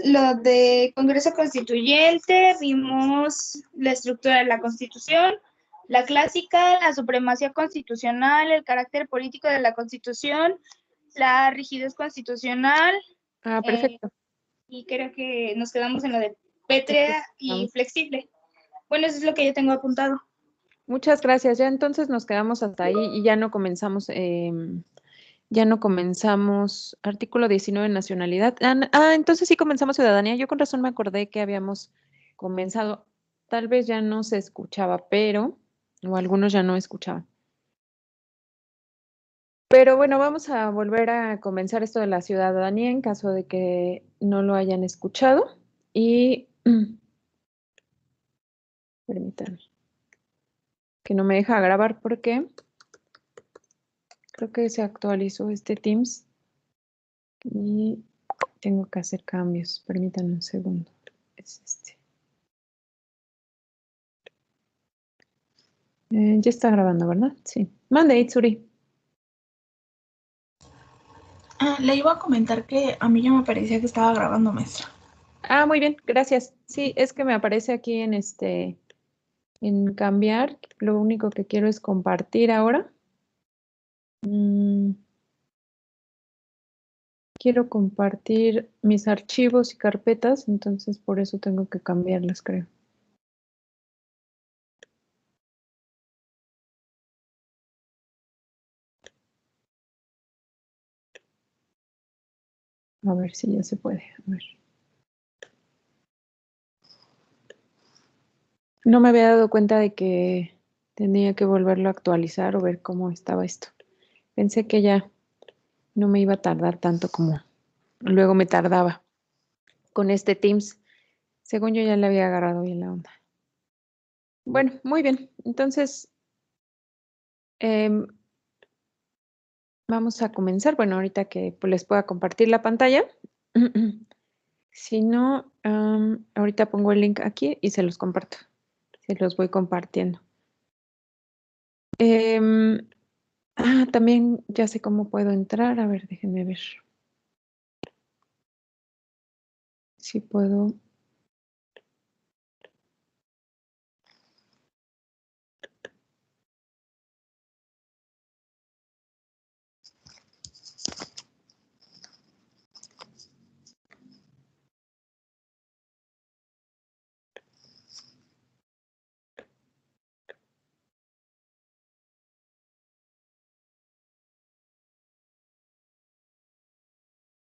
Lo de Congreso Constituyente, vimos la estructura de la Constitución, la clásica, la supremacía constitucional, el carácter político de la Constitución, la rigidez constitucional, Perfecto. y creo que nos quedamos en lo de pétrea y flexible. Bueno, eso es lo que yo tengo apuntado. Muchas gracias. Ya entonces nos quedamos hasta ahí y ya no comenzamos, artículo 19, nacionalidad. Entonces sí comenzamos ciudadanía. Yo con razón me acordé que habíamos comenzado. Tal vez ya no se escuchaba, o algunos ya no escuchaban. Pero bueno, vamos a volver a comenzar esto de la ciudadanía en caso de que no lo hayan escuchado. Y permítanme, que no me deja grabar porque creo que se actualizó este Teams y tengo que hacer cambios. Permítanme un segundo. Es este. Ya está grabando, ¿verdad? Sí. Mande, Itsuri. Le iba a comentar que a mí ya me parecía que estaba grabando, maestra. Muy bien, gracias. Sí, es que me aparece aquí en cambiar. Lo único que quiero es compartir ahora. Quiero compartir mis archivos y carpetas, entonces por eso tengo que cambiarlas, creo. A ver si ya se puede. A ver. No me había dado cuenta de que tenía que volverlo a actualizar o ver cómo estaba esto. Pensé que ya no me iba a tardar tanto como luego me tardaba con este Teams. Según yo ya le había agarrado bien la onda. Bueno, muy bien. Entonces, vamos a comenzar. Bueno, ahorita que pues, les pueda compartir la pantalla. Si no, ahorita pongo el link aquí y se los comparto. Se los voy compartiendo. También ya sé cómo puedo entrar. A ver, déjenme ver. Si puedo.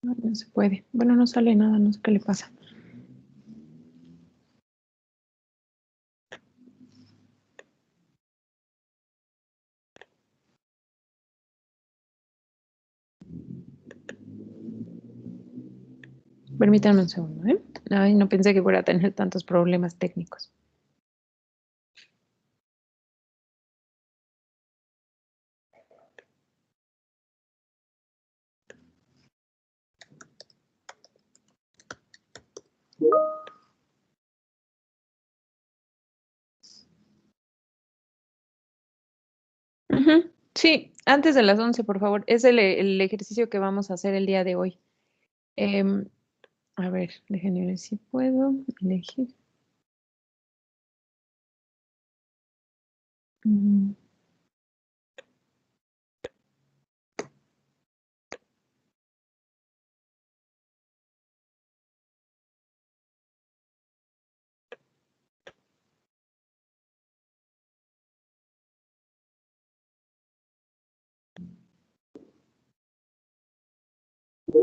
No se puede. Bueno, no sale nada, no sé qué le pasa. Permítanme un segundo, ¿eh? Ay, no pensé que fuera a tener tantos problemas técnicos. Sí, antes de las 11, por favor. Es el ejercicio que vamos a hacer el día de hoy. A ver, déjenme ver si puedo elegir.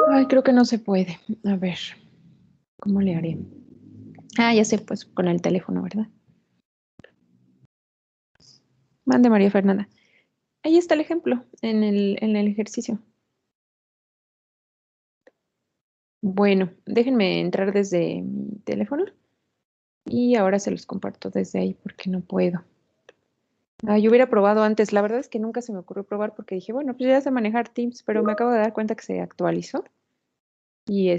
Ay, creo que no se puede. A ver, ¿cómo le haré? Ya sé, pues con el teléfono, ¿verdad? Mande, María Fernanda. Ahí está el ejemplo en el ejercicio. Bueno, déjenme entrar desde mi teléfono y ahora se los comparto desde ahí porque no puedo. Yo hubiera probado antes. La verdad es que nunca se me ocurrió probar porque dije, bueno, pues ya sé manejar Teams, pero me acabo de dar cuenta que se actualizó. Y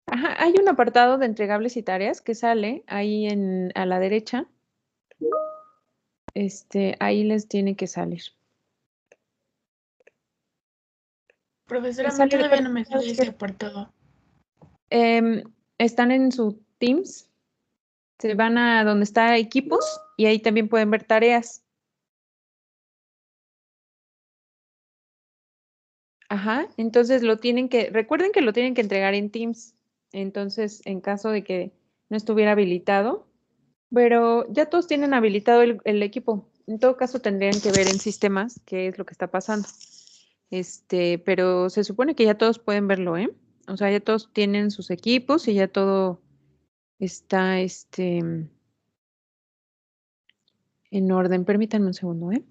hay un apartado de entregables y tareas que sale ahí a la derecha. Ahí les tiene que salir. Profesora, a mí Sale de todavía no me cuenta, sale ese apartado. están en su Teams, se van a donde está equipos y ahí también pueden ver tareas. Ajá, entonces recuerden que lo tienen que entregar en Teams. Entonces, en caso de que no estuviera habilitado, pero ya todos tienen habilitado el equipo. En todo caso, tendrían que ver en sistemas qué es lo que está pasando. Pero se supone que ya todos pueden verlo, ¿eh? O sea, ya todos tienen sus equipos y ya todo está, en orden. Permítanme un segundo, ¿eh?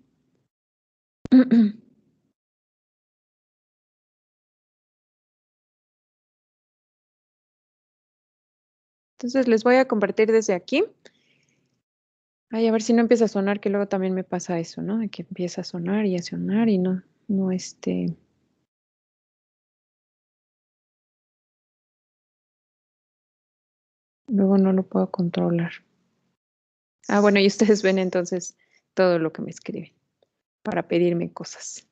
Entonces, les voy a compartir desde aquí. Ay, a ver si no empieza a sonar, que luego también me pasa eso, ¿no? De que empieza a sonar y no, luego no lo puedo controlar. Ah, bueno, y ustedes ven entonces todo lo que me escriben para pedirme cosas.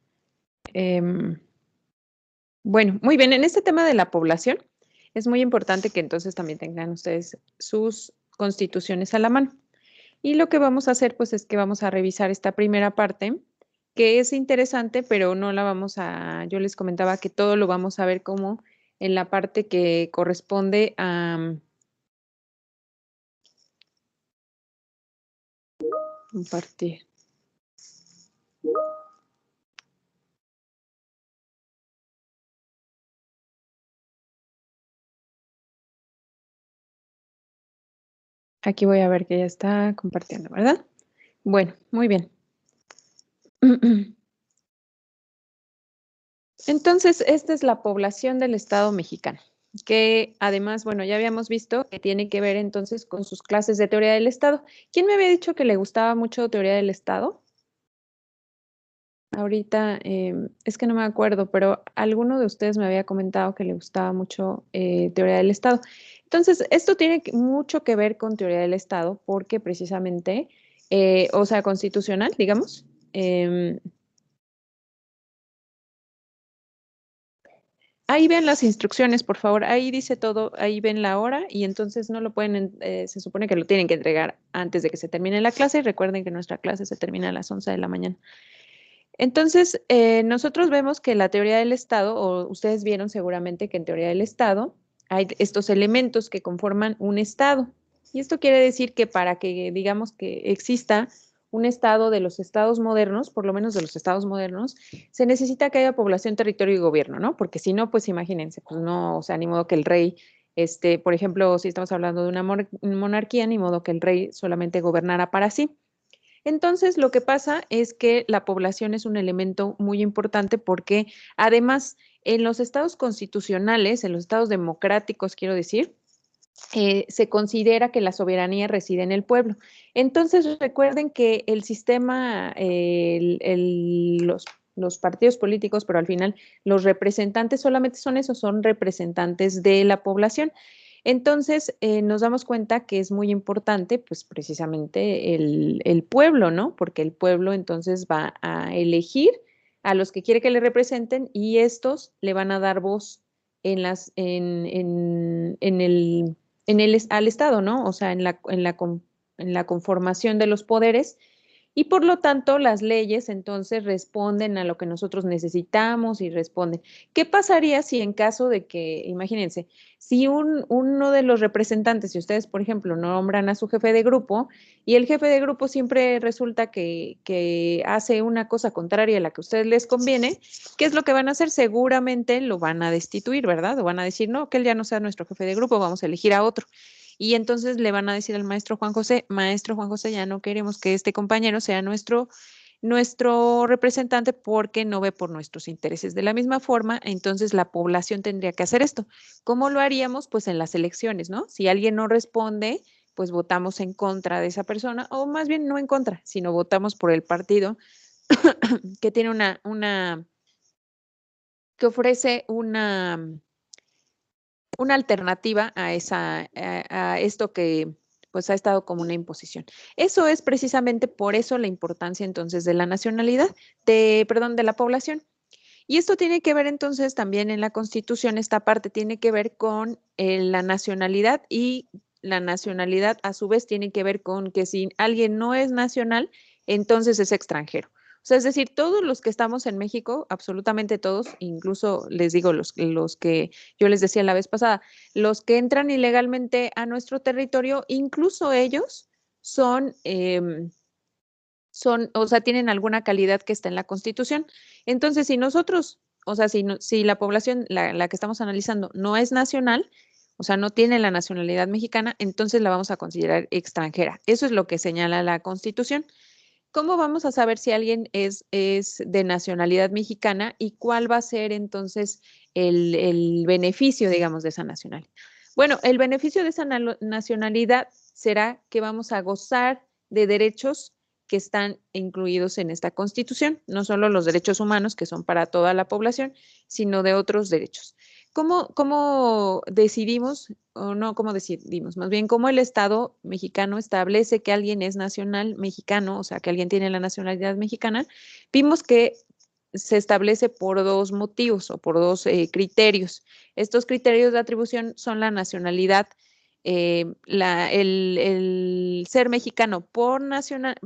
Bueno, muy bien, en este tema de la población es muy importante que entonces también tengan ustedes sus constituciones a la mano. Y lo que vamos a hacer, pues, es que vamos a revisar esta primera parte, que es interesante, pero no la yo les comentaba que todo lo vamos a ver como en la parte que corresponde a compartir. Aquí voy a ver que ya está compartiendo, ¿verdad? Bueno, muy bien. Entonces, esta es la población del Estado mexicano, que además, bueno, ya habíamos visto que tiene que ver entonces con sus clases de teoría del Estado. ¿Quién me había dicho que le gustaba mucho teoría del Estado? Ahorita, es que no me acuerdo, pero alguno de ustedes me había comentado que le gustaba mucho teoría del Estado. Entonces, esto tiene mucho que ver con teoría del Estado porque precisamente, o sea, constitucional, digamos. Ahí ven las instrucciones, por favor. Ahí dice todo, ahí ven la hora y entonces no lo pueden, se supone que lo tienen que entregar antes de que se termine la clase. Y recuerden que nuestra clase se termina a las 11 de la mañana. Entonces, nosotros vemos que la teoría del Estado, o ustedes vieron seguramente que en teoría del Estado hay estos elementos que conforman un Estado. Y esto quiere decir que para que digamos que exista un Estado de los estados modernos, por lo menos de los estados modernos, se necesita que haya población, territorio y gobierno, ¿no? Porque si no, pues imagínense, pues no, o sea, ni modo que el rey, por ejemplo, si estamos hablando de una monarquía, ni modo que el rey solamente gobernara para sí. Entonces, lo que pasa es que la población es un elemento muy importante porque además en los estados constitucionales, en los estados democráticos, quiero decir, se considera que la soberanía reside en el pueblo. Entonces, recuerden que el sistema, los partidos políticos, pero al final los representantes solamente son esos, son representantes de la población. Entonces, nos damos cuenta que es muy importante, pues precisamente el pueblo, ¿no? Porque el pueblo entonces va a elegir a los que quiere que le representen y estos le van a dar voz al Estado, ¿no? O sea, en la conformación de los poderes y por lo tanto las leyes entonces responden a lo que nosotros necesitamos y responden. ¿Qué pasaría si en caso de que, imagínense, si uno de los representantes, si ustedes, por ejemplo, nombran a su jefe de grupo y el jefe de grupo siempre resulta que hace una cosa contraria a la que a ustedes les conviene, ¿qué es lo que van a hacer? Seguramente lo van a destituir, ¿verdad? O van a decir, no, que él ya no sea nuestro jefe de grupo, vamos a elegir a otro. Y entonces le van a decir al maestro Juan José, ya no queremos que este compañero sea nuestro representante porque no ve por nuestros intereses. De la misma forma, entonces la población tendría que hacer esto. ¿Cómo lo haríamos? Pues en las elecciones, ¿no? Si alguien no responde, pues votamos en contra de esa persona, o más bien no en contra, sino votamos por el partido que tiene que ofrece una alternativa a esto que pues ha estado como una imposición. Eso es precisamente por eso la importancia entonces de la nacionalidad, de la población. Y esto tiene que ver entonces también en la Constitución, esta parte tiene que ver con la nacionalidad, y la nacionalidad a su vez tiene que ver con que si alguien no es nacional, entonces es extranjero. O sea, es decir, todos los que estamos en México, absolutamente todos, incluso les digo los que yo les decía la vez pasada, los que entran ilegalmente a nuestro territorio, incluso ellos son, o sea, tienen alguna calidad que está en la Constitución. Entonces, si nosotros, o sea, si la población, la que estamos analizando, no es nacional, o sea, no tiene la nacionalidad mexicana, entonces la vamos a considerar extranjera. Eso es lo que señala la Constitución. ¿Cómo vamos a saber si alguien es de nacionalidad mexicana y cuál va a ser entonces el beneficio, digamos, de esa nacionalidad? Bueno, el beneficio de esa nacionalidad será que vamos a gozar de derechos que están incluidos en esta Constitución, no solo los derechos humanos, que son para toda la población, sino de otros derechos. ¿Cómo decidimos, o no cómo decidimos, más bien cómo el Estado mexicano establece que alguien es nacional mexicano, o sea, que alguien tiene la nacionalidad mexicana? Vimos que se establece por dos motivos o por dos criterios. Estos criterios de atribución son la nacionalidad, el ser mexicano por nacimiento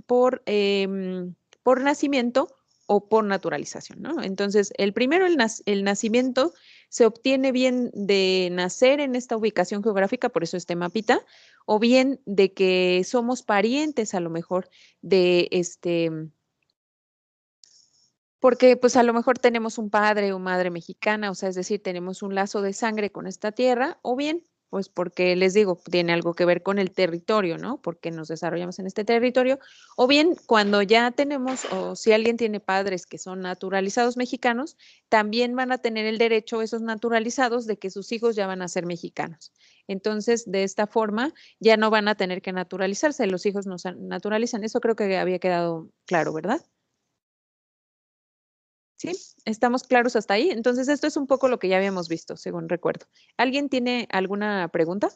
o por naturalización, ¿no? Entonces, el primero, el nacimiento, se obtiene bien de nacer en esta ubicación geográfica, por eso este mapita, o bien de que somos parientes a lo mejor de porque pues a lo mejor tenemos un padre o madre mexicana, o sea, es decir, tenemos un lazo de sangre con esta tierra, o bien, pues porque les digo, tiene algo que ver con el territorio, ¿no? Porque nos desarrollamos en este territorio, o bien cuando ya tenemos, o si alguien tiene padres que son naturalizados mexicanos, también van a tener el derecho esos naturalizados de que sus hijos ya van a ser mexicanos. Entonces, de esta forma, ya no van a tener que naturalizarse, los hijos nos naturalizan. Eso creo que había quedado claro, ¿verdad? Sí, estamos claros hasta ahí. Entonces, esto es un poco lo que ya habíamos visto, según recuerdo. ¿Alguien tiene alguna pregunta?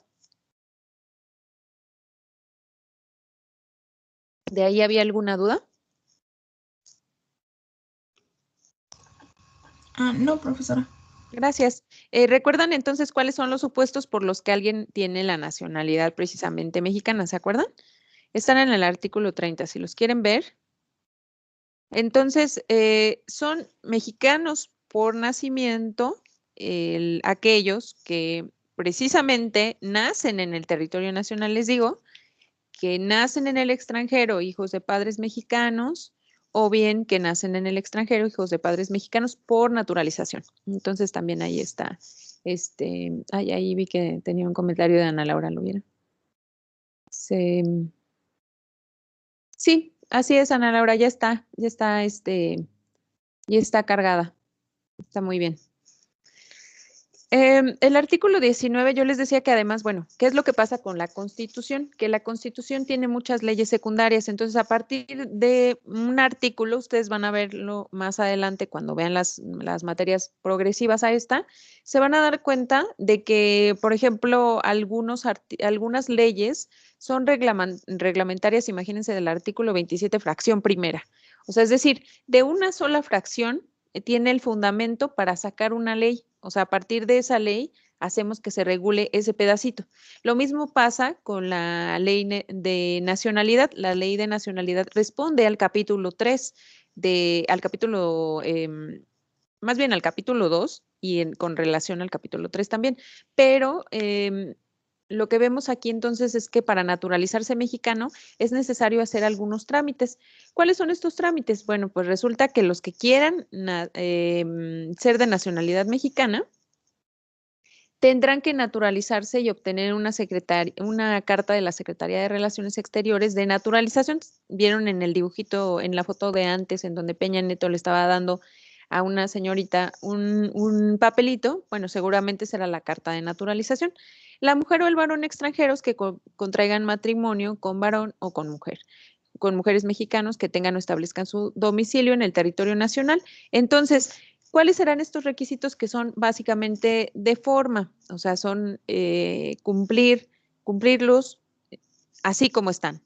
¿De ahí había alguna duda? No, profesora. Gracias. ¿Recuerdan entonces cuáles son los supuestos por los que alguien tiene la nacionalidad precisamente mexicana? ¿Se acuerdan? Están en el artículo 30, si los quieren ver. Entonces, son mexicanos por nacimiento aquellos que precisamente nacen en el territorio nacional, les digo, que nacen en el extranjero, hijos de padres mexicanos, o bien que nacen en el extranjero, hijos de padres mexicanos por naturalización. Entonces también ahí está, ahí vi que tenía un comentario de Ana Laura, ¿lo vieron? Sí, así es, Ana Laura, ya está cargada, está muy bien. El artículo 19, yo les decía que además, bueno, ¿qué es lo que pasa con la Constitución? Que la Constitución tiene muchas leyes secundarias, entonces a partir de un artículo, ustedes van a verlo más adelante cuando vean las materias progresivas a esta, se van a dar cuenta de que, por ejemplo, algunas leyes son reglamentarias, imagínense, del artículo 27, fracción primera. O sea, es decir, de una sola fracción tiene el fundamento para sacar una ley. O sea, a partir de esa ley hacemos que se regule ese pedacito. Lo mismo pasa con la ley de nacionalidad. La ley de nacionalidad responde al capítulo 3, al capítulo, más bien al capítulo 2 y con relación al capítulo 3 también. Pero lo que vemos aquí entonces es que para naturalizarse mexicano es necesario hacer algunos trámites. ¿Cuáles son estos trámites? Bueno, pues resulta que los que quieran ser de nacionalidad mexicana tendrán que naturalizarse y obtener una carta de la Secretaría de Relaciones Exteriores de naturalización. Vieron en el dibujito, en la foto de antes, en donde Peña Nieto le estaba dando a una señorita un papelito, bueno, seguramente será la carta de naturalización. La mujer o el varón extranjeros que contraigan matrimonio con varón o con mujeres mexicanos que tengan o establezcan su domicilio en el territorio nacional. Entonces, ¿cuáles serán estos requisitos que son básicamente de forma? O sea, son cumplirlos así como están.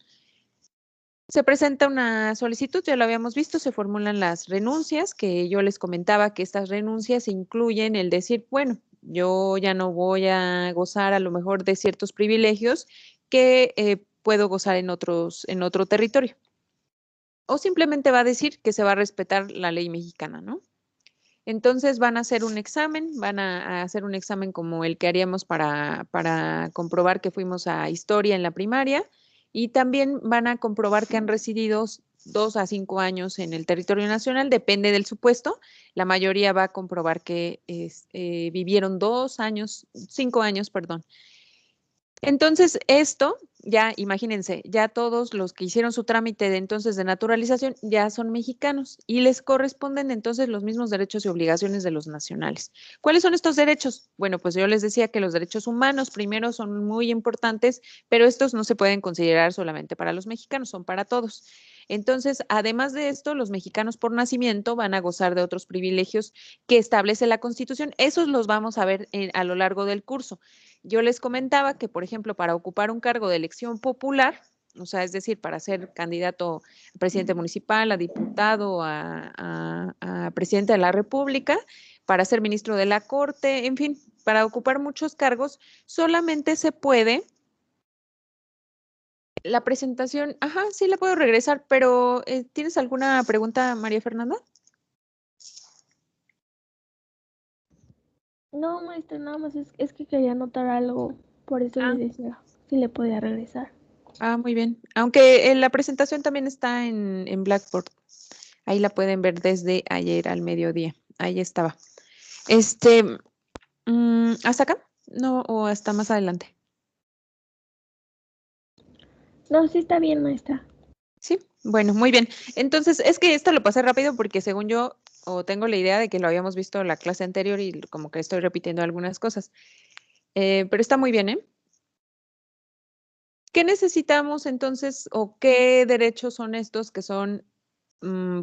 Se presenta una solicitud, ya lo habíamos visto, se formulan las renuncias, que yo les comentaba que estas renuncias incluyen el decir, bueno, yo ya no voy a gozar a lo mejor de ciertos privilegios que puedo gozar en otro territorio. O simplemente va a decir que se va a respetar la ley mexicana, ¿no? Entonces van a hacer un examen, a hacer un examen como el que haríamos para comprobar que fuimos a historia en la primaria y también van a comprobar que han residido 2 a 5 años en el territorio nacional, depende del supuesto. La mayoría va a comprobar que vivieron 2 años, 5 años, perdón. Entonces, esto, ya imagínense, ya todos los que hicieron su trámite de entonces de naturalización ya son mexicanos y les corresponden entonces los mismos derechos y obligaciones de los nacionales. ¿Cuáles son estos derechos? Bueno, pues yo les decía que los derechos humanos primero son muy importantes, pero estos no se pueden considerar solamente para los mexicanos, son para todos. Entonces, además de esto, los mexicanos por nacimiento van a gozar de otros privilegios que establece la Constitución. Esos los vamos a ver a lo largo del curso. Yo les comentaba que, por ejemplo, para ocupar un cargo de elección popular, o sea, es decir, para ser candidato a presidente municipal, a diputado, a presidente de la República, para ser ministro de la Corte, en fin, para ocupar muchos cargos, solamente se puede la presentación, ajá, sí la puedo regresar, pero ¿tienes alguna pregunta, María Fernanda? No, maestra, nada más es que quería anotar algo, por eso Ah, le decía si le podía regresar. muy bien. Aunque la presentación también está en Blackboard. Ahí la pueden ver desde ayer al mediodía. Ahí estaba. Este, ¿hasta acá? No, o hasta más adelante. No, sí está bien, maestra. Sí, bueno, muy bien. Entonces, es que esto lo pasé rápido porque según yo, o tengo la idea de que lo habíamos visto en la clase anterior y como que estoy repitiendo algunas cosas. Pero está muy bien, ¿eh? ¿Qué necesitamos entonces o qué derechos son estos que son,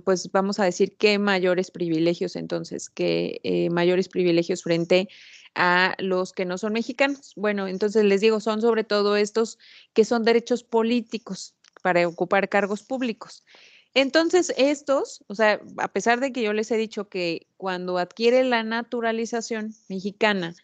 pues vamos a decir, qué mayores privilegios entonces, qué mayores privilegios frente a los que no son mexicanos? Bueno, entonces les digo, son sobre todo estos que son derechos políticos para ocupar cargos públicos. Entonces, estos, o sea, a pesar de que yo les he dicho que cuando adquiere la naturalización mexicana,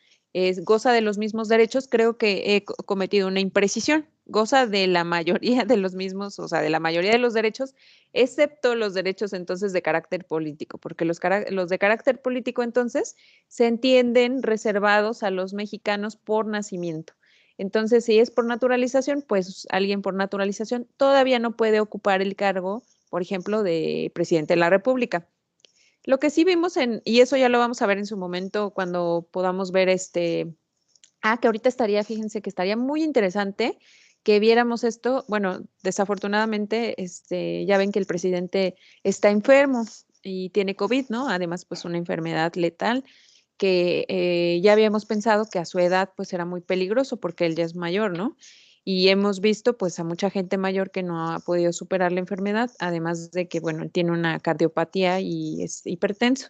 goza de los mismos derechos, creo que he cometido una imprecisión. Goza de la mayoría de los mismos, o sea, de la mayoría de los derechos, excepto los derechos entonces de carácter político, porque los de carácter político entonces se entienden reservados a los mexicanos por nacimiento. Entonces, si es por naturalización, pues alguien por naturalización todavía no puede ocupar el cargo, por ejemplo, de presidente de la República. Lo que sí vimos y eso ya lo vamos a ver en su momento cuando podamos ver que ahorita estaría, fíjense que estaría muy interesante que viéramos esto. Bueno, desafortunadamente, ya ven que el presidente está enfermo y tiene COVID, ¿no? Además, pues una enfermedad letal que ya habíamos pensado que a su edad pues era muy peligroso porque él ya es mayor, ¿no? Y hemos visto pues a mucha gente mayor que no ha podido superar la enfermedad, además de que, bueno, él tiene una cardiopatía y es hipertenso.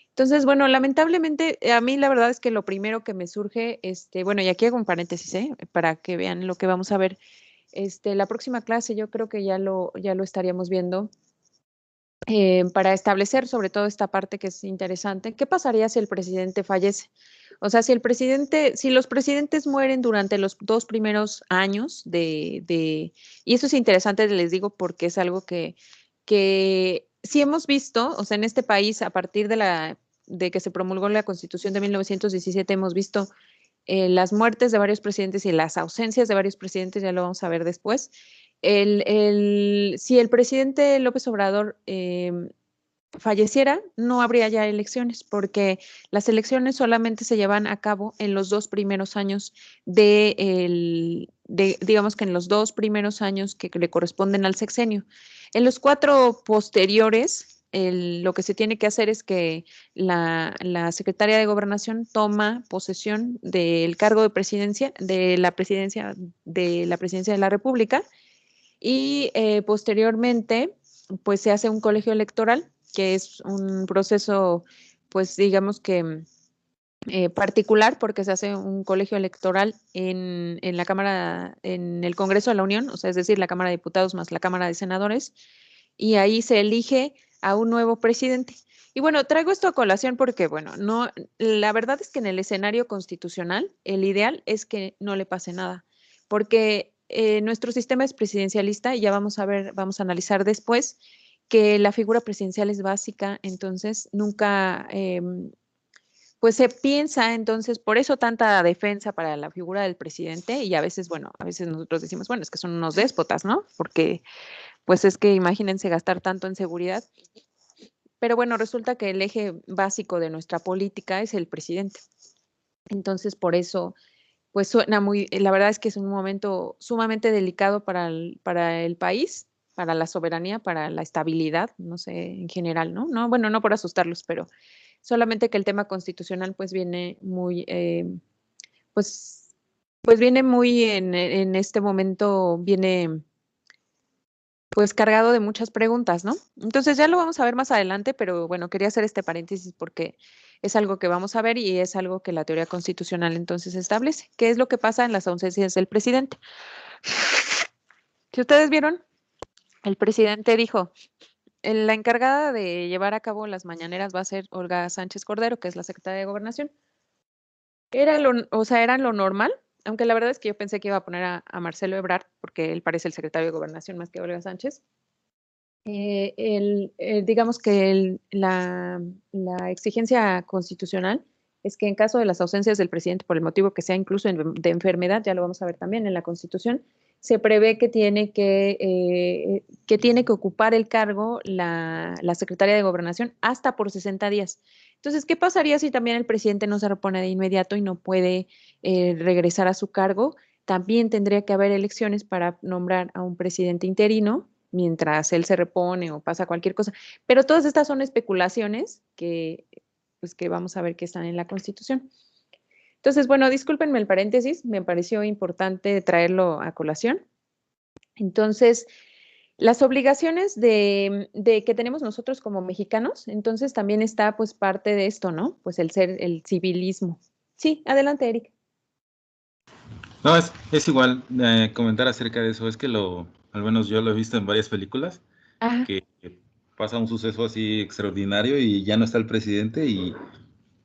Entonces, bueno, lamentablemente a mí la verdad es que lo primero que me surge, bueno, y aquí hago un paréntesis, para que vean lo que vamos a ver, la próxima clase yo creo que ya lo estaríamos viendo para establecer sobre todo esta parte que es interesante. ¿Qué pasaría si el presidente fallece? O sea, si los presidentes mueren durante los 2 primeros años y eso es interesante, les digo, porque es algo que sí hemos visto, o sea, en este país, a partir de que se promulgó la Constitución de 1917, hemos visto las muertes de varios presidentes y las ausencias de varios presidentes, ya lo vamos a ver después. Si el presidente López Obrador falleciera, no habría ya elecciones, porque las elecciones solamente se llevan a cabo en los 2 primeros años digamos que en los 2 primeros años que le corresponden al sexenio. En los 4 posteriores, lo que se tiene que hacer es que la secretaria de Gobernación toma posesión del cargo de presidencia, de la República, y posteriormente, pues se hace un colegio electoral, que es un proceso, pues digamos que particular porque se hace un colegio electoral en la Cámara, en el Congreso de la Unión, o sea, es decir, la Cámara de Diputados más la Cámara de Senadores, y ahí se elige a un nuevo presidente. Y bueno, traigo esto a colación porque, bueno, no, la verdad es que en el escenario constitucional, el ideal es que no le pase nada, porque nuestro sistema es presidencialista y ya vamos a ver, vamos a analizar después que la figura presidencial es básica, entonces nunca, pues se piensa, entonces, por eso tanta defensa para la figura del presidente y a veces, bueno, a veces nosotros decimos, bueno, es que son unos déspotas, ¿no? Porque, pues es que imagínense gastar tanto en seguridad. Pero bueno, resulta que el eje básico de nuestra política es el presidente. Entonces, por eso, pues suena muy, la verdad es que es un momento sumamente delicado para el país, para la soberanía, para la estabilidad, no sé, en general, ¿no? No, bueno, no por asustarlos, pero solamente que el tema constitucional pues viene muy, pues, pues viene muy en este momento, viene pues cargado de muchas preguntas, ¿no? Entonces ya lo vamos a ver más adelante, pero bueno, quería hacer este paréntesis porque es algo que vamos a ver y es algo que la teoría constitucional entonces establece. ¿Qué es lo que pasa en las ausencias del presidente? Si ustedes vieron, el presidente dijo, la encargada de llevar a cabo las mañaneras va a ser Olga Sánchez Cordero, que es la secretaria de Gobernación. O sea, era lo normal, aunque la verdad es que yo pensé que iba a poner a Marcelo Ebrard, porque él parece el secretario de Gobernación más que Olga Sánchez. Digamos que la exigencia constitucional es que en caso de las ausencias del presidente, por el motivo que sea incluso de enfermedad, ya lo vamos a ver también en la Constitución, se prevé que tiene que ocupar el cargo la secretaria de Gobernación hasta por 60 días. Entonces, ¿qué pasaría si también el presidente no se repone de inmediato y no puede regresar a su cargo? También tendría que haber elecciones para nombrar a un presidente interino mientras él se repone o pasa cualquier cosa. Pero todas estas son especulaciones pues, que vamos a ver que están en la Constitución. Entonces, bueno, discúlpenme el paréntesis, me pareció importante traerlo a colación. Entonces, las obligaciones de que tenemos nosotros como mexicanos, entonces también está pues parte de esto, ¿no? Pues el civilismo. Sí, adelante, Eric. No, es igual comentar acerca de eso. Es que al menos yo lo he visto en varias películas, Ajá. que pasa un suceso así extraordinario y ya no está el presidente y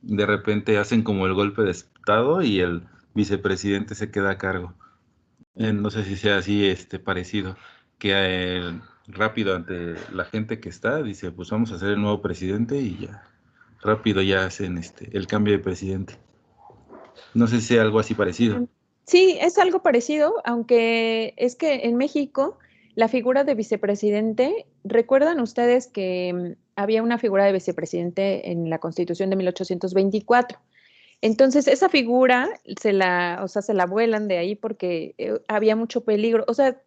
de repente hacen como el golpe de estado y el vicepresidente se queda a cargo. No sé si sea así parecido, que rápido ante la gente que está, dice, pues vamos a hacer el nuevo presidente y ya rápido ya hacen el cambio de presidente. No sé si sea algo así parecido. Sí, es algo parecido, aunque es que en México la figura de vicepresidente, ¿recuerdan ustedes que había una figura de vicepresidente en la Constitución de 1824? Entonces, esa figura se la vuelan de ahí porque había mucho peligro. O sea,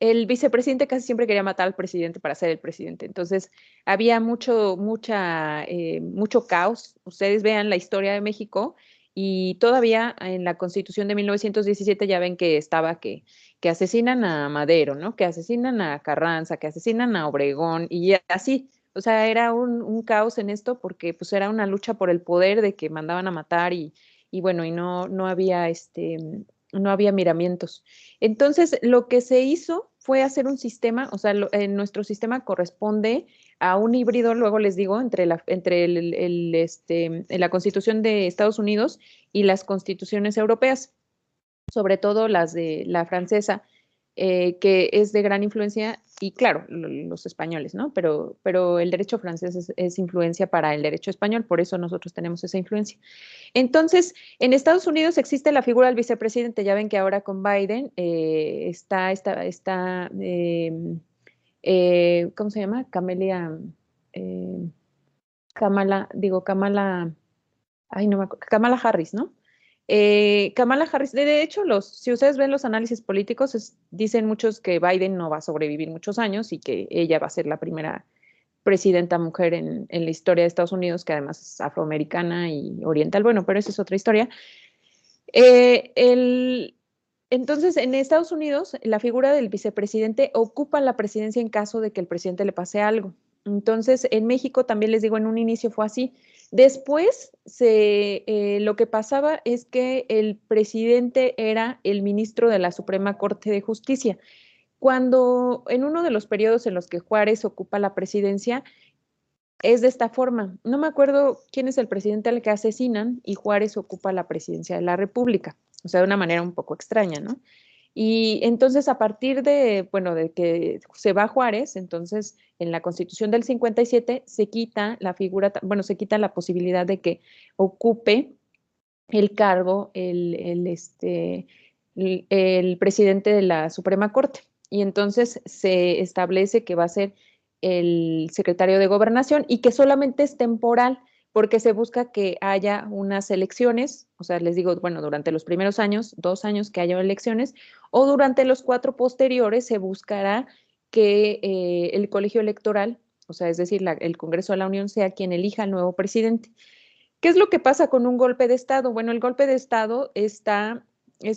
el vicepresidente casi siempre quería matar al presidente para ser el presidente. Entonces, había mucho caos. Ustedes vean la historia de México y todavía en la Constitución de 1917 ya ven que estaba que asesinan a Madero, ¿no? Que asesinan a Carranza, que asesinan a Obregón y así. O sea, era un caos en esto porque pues era una lucha por el poder de que mandaban a matar y bueno, y no había no había miramientos. Entonces, lo que se hizo fue hacer un sistema, o sea, nuestro sistema corresponde a un híbrido, luego les digo, entre la Constitución de Estados Unidos y las constituciones europeas, sobre todo las de la francesa, que es de gran influencia, y claro, los españoles, ¿no? Pero el derecho francés es influencia para el derecho español, por eso nosotros tenemos esa influencia. Entonces, en Estados Unidos existe la figura del vicepresidente. Ya ven que ahora con Biden ¿cómo se llama? Eh, Kamala, ay, no me acuerdo, Kamala Harris, ¿no? Kamala Harris, de hecho, si ustedes ven los análisis políticos, dicen muchos que Biden no va a sobrevivir muchos años y que ella va a ser la primera presidenta mujer en la historia de Estados Unidos, que además es afroamericana y oriental. Bueno, pero esa es otra historia. Entonces, en Estados Unidos, la figura del vicepresidente ocupa la presidencia en caso de que el presidente le pase algo. Entonces, en México también les digo, en un inicio fue así. Después, lo que pasaba es que el presidente era el ministro de la Suprema Corte de Justicia. Cuando en uno de los periodos en los que Juárez ocupa la presidencia, es de esta forma. No me acuerdo quién es el presidente al que asesinan y Juárez ocupa la presidencia de la República. O sea, de una manera un poco extraña, ¿no? Y entonces a partir de, bueno, de que se va Juárez, entonces en la Constitución del 57 se quita la figura, bueno, se quita la posibilidad de que ocupe el cargo el presidente de la Suprema Corte. Y entonces se establece que va a ser el secretario de Gobernación y que solamente es temporal porque se busca que haya unas elecciones, o sea, les digo, bueno, durante los primeros años, 2 años que haya elecciones, o durante los 4 posteriores se buscará que el colegio electoral, o sea, es decir, el Congreso de la Unión sea quien elija al nuevo presidente. ¿Qué es lo que pasa con un golpe de Estado? Bueno, el golpe de Estado es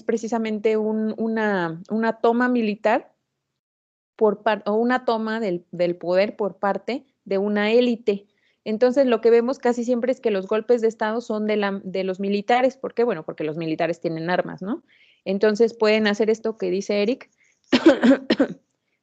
precisamente una toma militar o una toma del poder por parte de una élite. Entonces, lo que vemos casi siempre es que los golpes de Estado son de los militares. ¿Por qué? Bueno, porque los militares tienen armas, ¿no? Entonces, pueden hacer esto que dice Eric,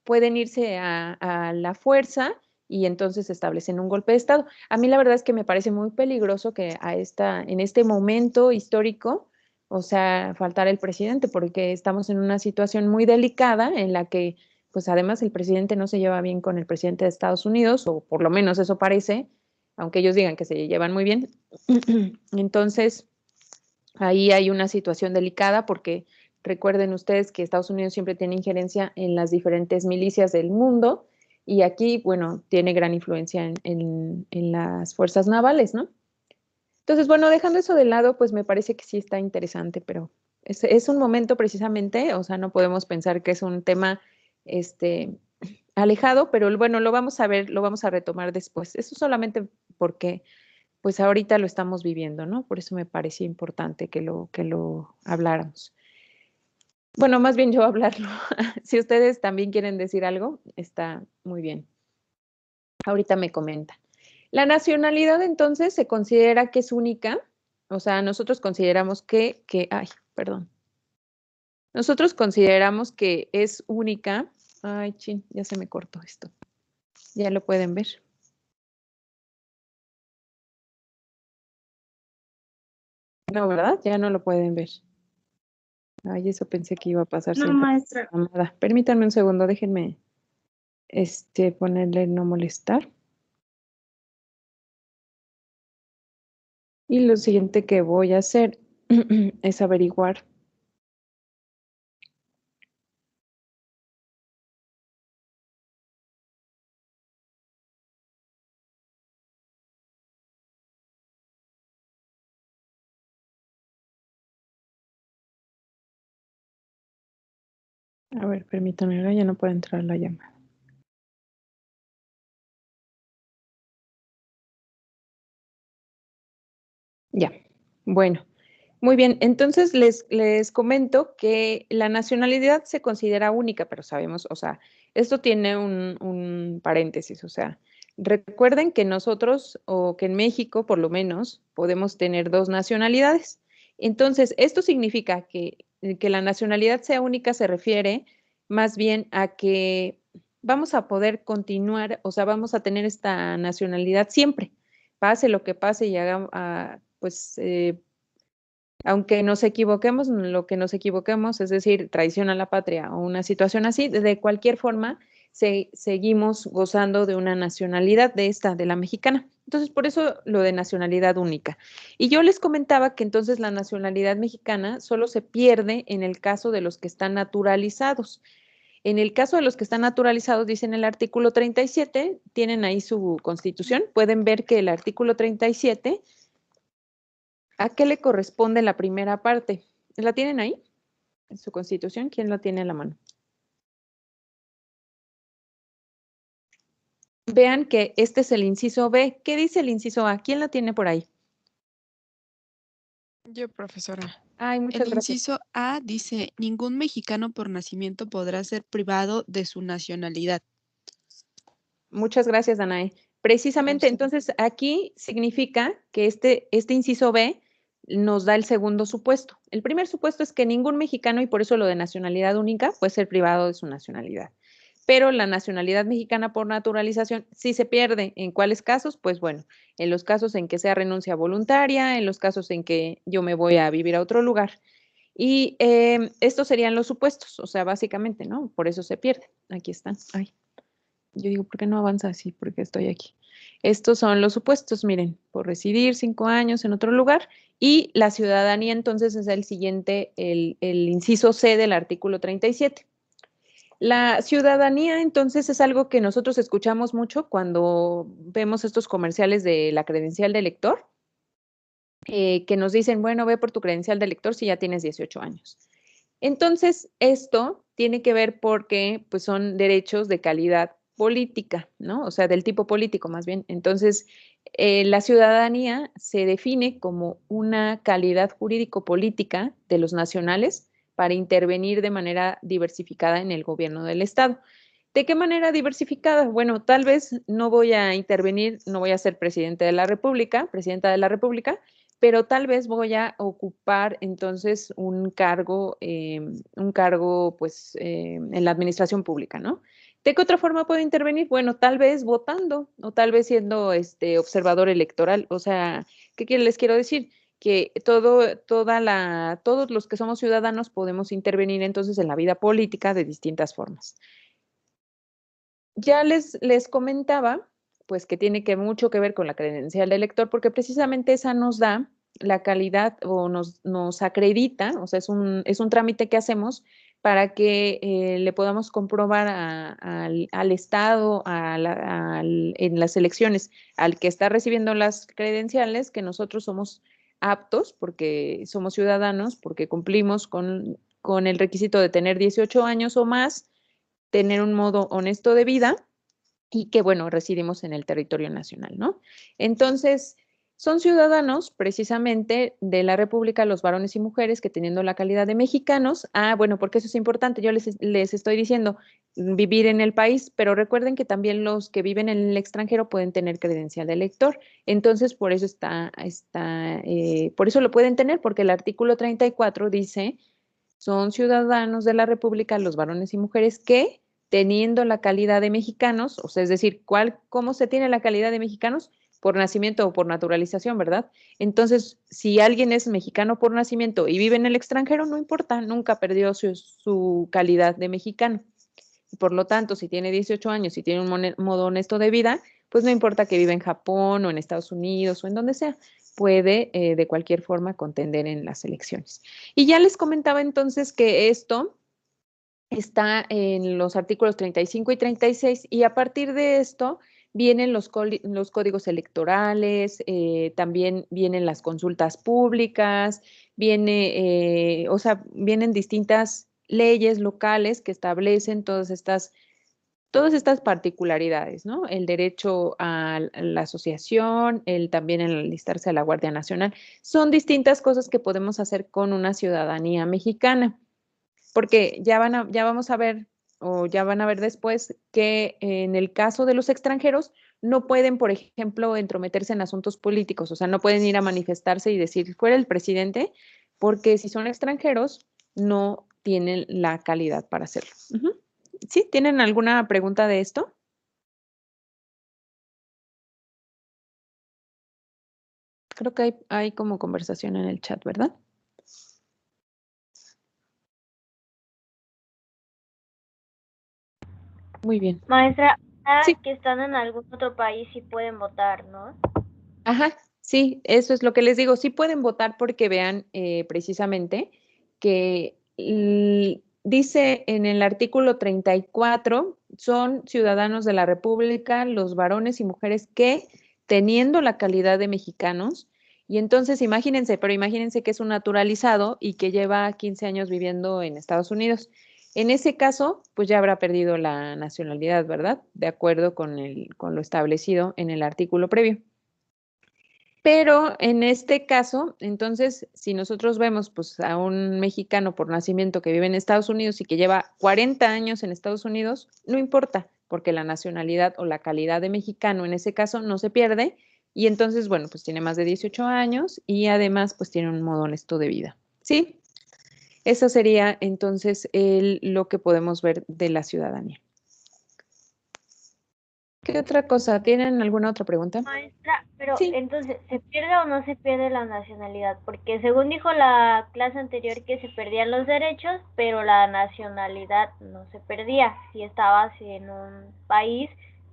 pueden irse a la fuerza y entonces establecen un golpe de Estado. A mí la verdad es que me parece muy peligroso que en este momento histórico, o sea, faltara el presidente, porque estamos en una situación muy delicada en la que, pues además el presidente no se lleva bien con el presidente de Estados Unidos, o por lo menos eso parece, aunque ellos digan que se llevan muy bien. Entonces, ahí hay una situación delicada porque recuerden ustedes que Estados Unidos siempre tiene injerencia en las diferentes milicias del mundo y aquí, bueno, tiene gran influencia en las fuerzas navales, ¿no? Entonces, bueno, dejando eso de lado, pues me parece que sí está interesante, pero es un momento precisamente, o sea, no podemos pensar que es un tema alejado, pero bueno, lo vamos a ver, lo vamos a retomar después. Eso solamente porque pues ahorita lo estamos viviendo, ¿no? Por eso me parecía importante que lo habláramos. Bueno, más bien yo hablarlo. Si ustedes también quieren decir algo, está muy bien. Ahorita me comenta. La nacionalidad entonces se considera que es única, o sea, nosotros consideramos ay, perdón. Nosotros consideramos que es única. Ay, chin, ya se me cortó esto. Ya lo pueden ver. No, ¿verdad? Ya no lo pueden ver. Ay, eso pensé que iba a pasar No, siempre. maestra. Permítanme un segundo, déjenme ponerle no molestar. Y lo siguiente que voy a hacer es averiguar. A ver, permítanme, ahora ya no puede entrar la llamada. Ya, bueno. Muy bien, entonces les comento que la nacionalidad se considera única, pero sabemos, o sea, esto tiene un paréntesis, o sea, recuerden que nosotros, o que en México por lo menos, podemos tener 2 nacionalidades. Entonces, esto significa que la nacionalidad sea única se refiere más bien a que vamos a poder continuar, o sea, vamos a tener esta nacionalidad siempre, pase lo que pase y haga, pues aunque nos equivoquemos, lo que nos equivoquemos, es decir, traición a la patria o una situación así, de cualquier forma, seguimos gozando de una nacionalidad de la mexicana. Entonces, por eso lo de nacionalidad única. Y yo les comentaba que entonces la nacionalidad mexicana solo se pierde en el caso de los que están naturalizados. En el caso de los que están naturalizados, dicen el artículo 37, tienen ahí su constitución, pueden ver que el artículo 37 ¿a qué le corresponde la primera parte? ¿La tienen ahí? En su constitución, ¿quién la tiene a la mano? Vean que este es el inciso B. ¿Qué dice el inciso A? ¿Quién la tiene por ahí? Yo, profesora. Ay, muchas El gracias. inciso A dice, ningún mexicano por nacimiento podrá ser privado de su nacionalidad. Muchas gracias, Danae. Precisamente, entonces, aquí significa que este inciso B nos da el segundo supuesto. El primer supuesto es que ningún mexicano, y por eso lo de nacionalidad única, puede ser privado de su nacionalidad. Pero la nacionalidad mexicana por naturalización sí se pierde. ¿En cuáles casos? Pues bueno, en los casos en que sea renuncia voluntaria, en los casos en que yo me voy a vivir a otro lugar. Y estos serían los supuestos, o sea, básicamente, ¿no? Por eso se pierde. Aquí están. Ay, yo digo, ¿por qué no avanza así? Porque estoy aquí. Estos son los supuestos, miren, por residir 5 años en otro lugar y la ciudadanía entonces es el siguiente, el inciso C del artículo 37. La ciudadanía entonces es algo que nosotros escuchamos mucho cuando vemos estos comerciales de la credencial de elector, que nos dicen, bueno, ve por tu credencial de elector si ya tienes 18 años. Entonces, esto tiene que ver porque pues, son derechos de calidad política, ¿no? O sea, del tipo político más bien. Entonces, la ciudadanía se define como una calidad jurídico-política de los nacionales para intervenir de manera diversificada en el gobierno del Estado. ¿De qué manera diversificada? Bueno, tal vez no voy a intervenir, no voy a ser presidente de la República, presidenta de la República, pero tal vez voy a ocupar entonces un cargo pues en la administración pública, ¿no? ¿De qué otra forma puedo intervenir? Bueno, tal vez votando o tal vez siendo observador electoral. O sea, les quiero decir? Que todos los que somos ciudadanos podemos intervenir entonces en la vida política de distintas formas. Ya les comentaba, pues que tiene mucho que ver con la credencial de elector, porque precisamente esa nos da la calidad o nos acredita, o sea, es un trámite que hacemos para que le podamos comprobar al Estado, en las elecciones, al que está recibiendo las credenciales, que nosotros somos aptos, porque somos ciudadanos, porque cumplimos con el requisito de tener 18 años o más, tener un modo honesto de vida y que, bueno, residimos en el territorio nacional, ¿no? Entonces, son ciudadanos precisamente de la República, los varones y mujeres que teniendo la calidad de mexicanos, bueno, porque eso es importante, yo les estoy diciendo vivir en el país, pero recuerden que también los que viven en el extranjero pueden tener credencial de elector, entonces por eso por eso lo pueden tener, porque el artículo 34 dice, son ciudadanos de la República, los varones y mujeres que teniendo la calidad de mexicanos, o sea, es decir, ¿cómo se tiene la calidad de mexicanos? Por nacimiento o por naturalización, ¿verdad? Entonces, si alguien es mexicano por nacimiento y vive en el extranjero, no importa, nunca perdió su calidad de mexicano. Y por lo tanto, si tiene 18 años y tiene un modo honesto de vida, pues no importa que viva en Japón o en Estados Unidos o en donde sea, puede de cualquier forma contender en las elecciones. Y ya les comentaba entonces que esto está en los artículos 35 y 36 y a partir de esto vienen los códigos electorales, también vienen las consultas públicas, vienen distintas leyes locales que establecen todas estas particularidades, ¿no? El derecho a la asociación, también el enlistarse a la Guardia Nacional, son distintas cosas que podemos hacer con una ciudadanía mexicana. Porque ya vamos a ver, o ya van a ver después, que en el caso de los extranjeros no pueden, por ejemplo, entrometerse en asuntos políticos, o sea, no pueden ir a manifestarse y decir, fuera el presidente, porque si son extranjeros, no tienen la calidad para hacerlo. ¿Sí? ¿Tienen alguna pregunta de esto? Creo que hay como conversación en el chat, ¿verdad? Muy bien. Maestra, Sí. que están en algún otro país y pueden votar, ¿no? Ajá, sí, eso es lo que les digo. Sí pueden votar porque vean precisamente que dice en el artículo 34, son ciudadanos de la República, los varones y mujeres que, teniendo la calidad de mexicanos, y entonces imagínense que es un naturalizado y que lleva 15 años viviendo en Estados Unidos. En ese caso, pues ya habrá perdido la nacionalidad, ¿verdad? De acuerdo con lo establecido en el artículo previo. Pero en este caso, entonces, si nosotros vemos pues, a un mexicano por nacimiento que vive en Estados Unidos y que lleva 40 años en Estados Unidos, no importa, porque la nacionalidad o la calidad de mexicano en ese caso no se pierde, y entonces, bueno, pues tiene más de 18 años y además pues tiene un modo honesto de vida. ¿Sí? Eso sería entonces lo que podemos ver de la ciudadanía. ¿Qué otra cosa? ¿Tienen alguna otra pregunta? Maestra, pero Sí. entonces, ¿se pierde o no se pierde la nacionalidad? Porque según dijo la clase anterior que se perdían los derechos, pero la nacionalidad no se perdía si estabas en un país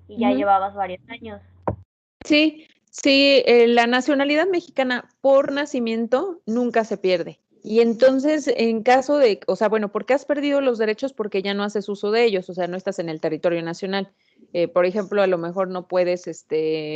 y ya llevabas varios años. Sí, la nacionalidad mexicana por nacimiento nunca se pierde. Y entonces, en caso de, o sea, bueno, ¿por qué has perdido los derechos? Porque ya no haces uso de ellos, o sea, no estás en el territorio nacional. Por ejemplo, a lo mejor no puedes,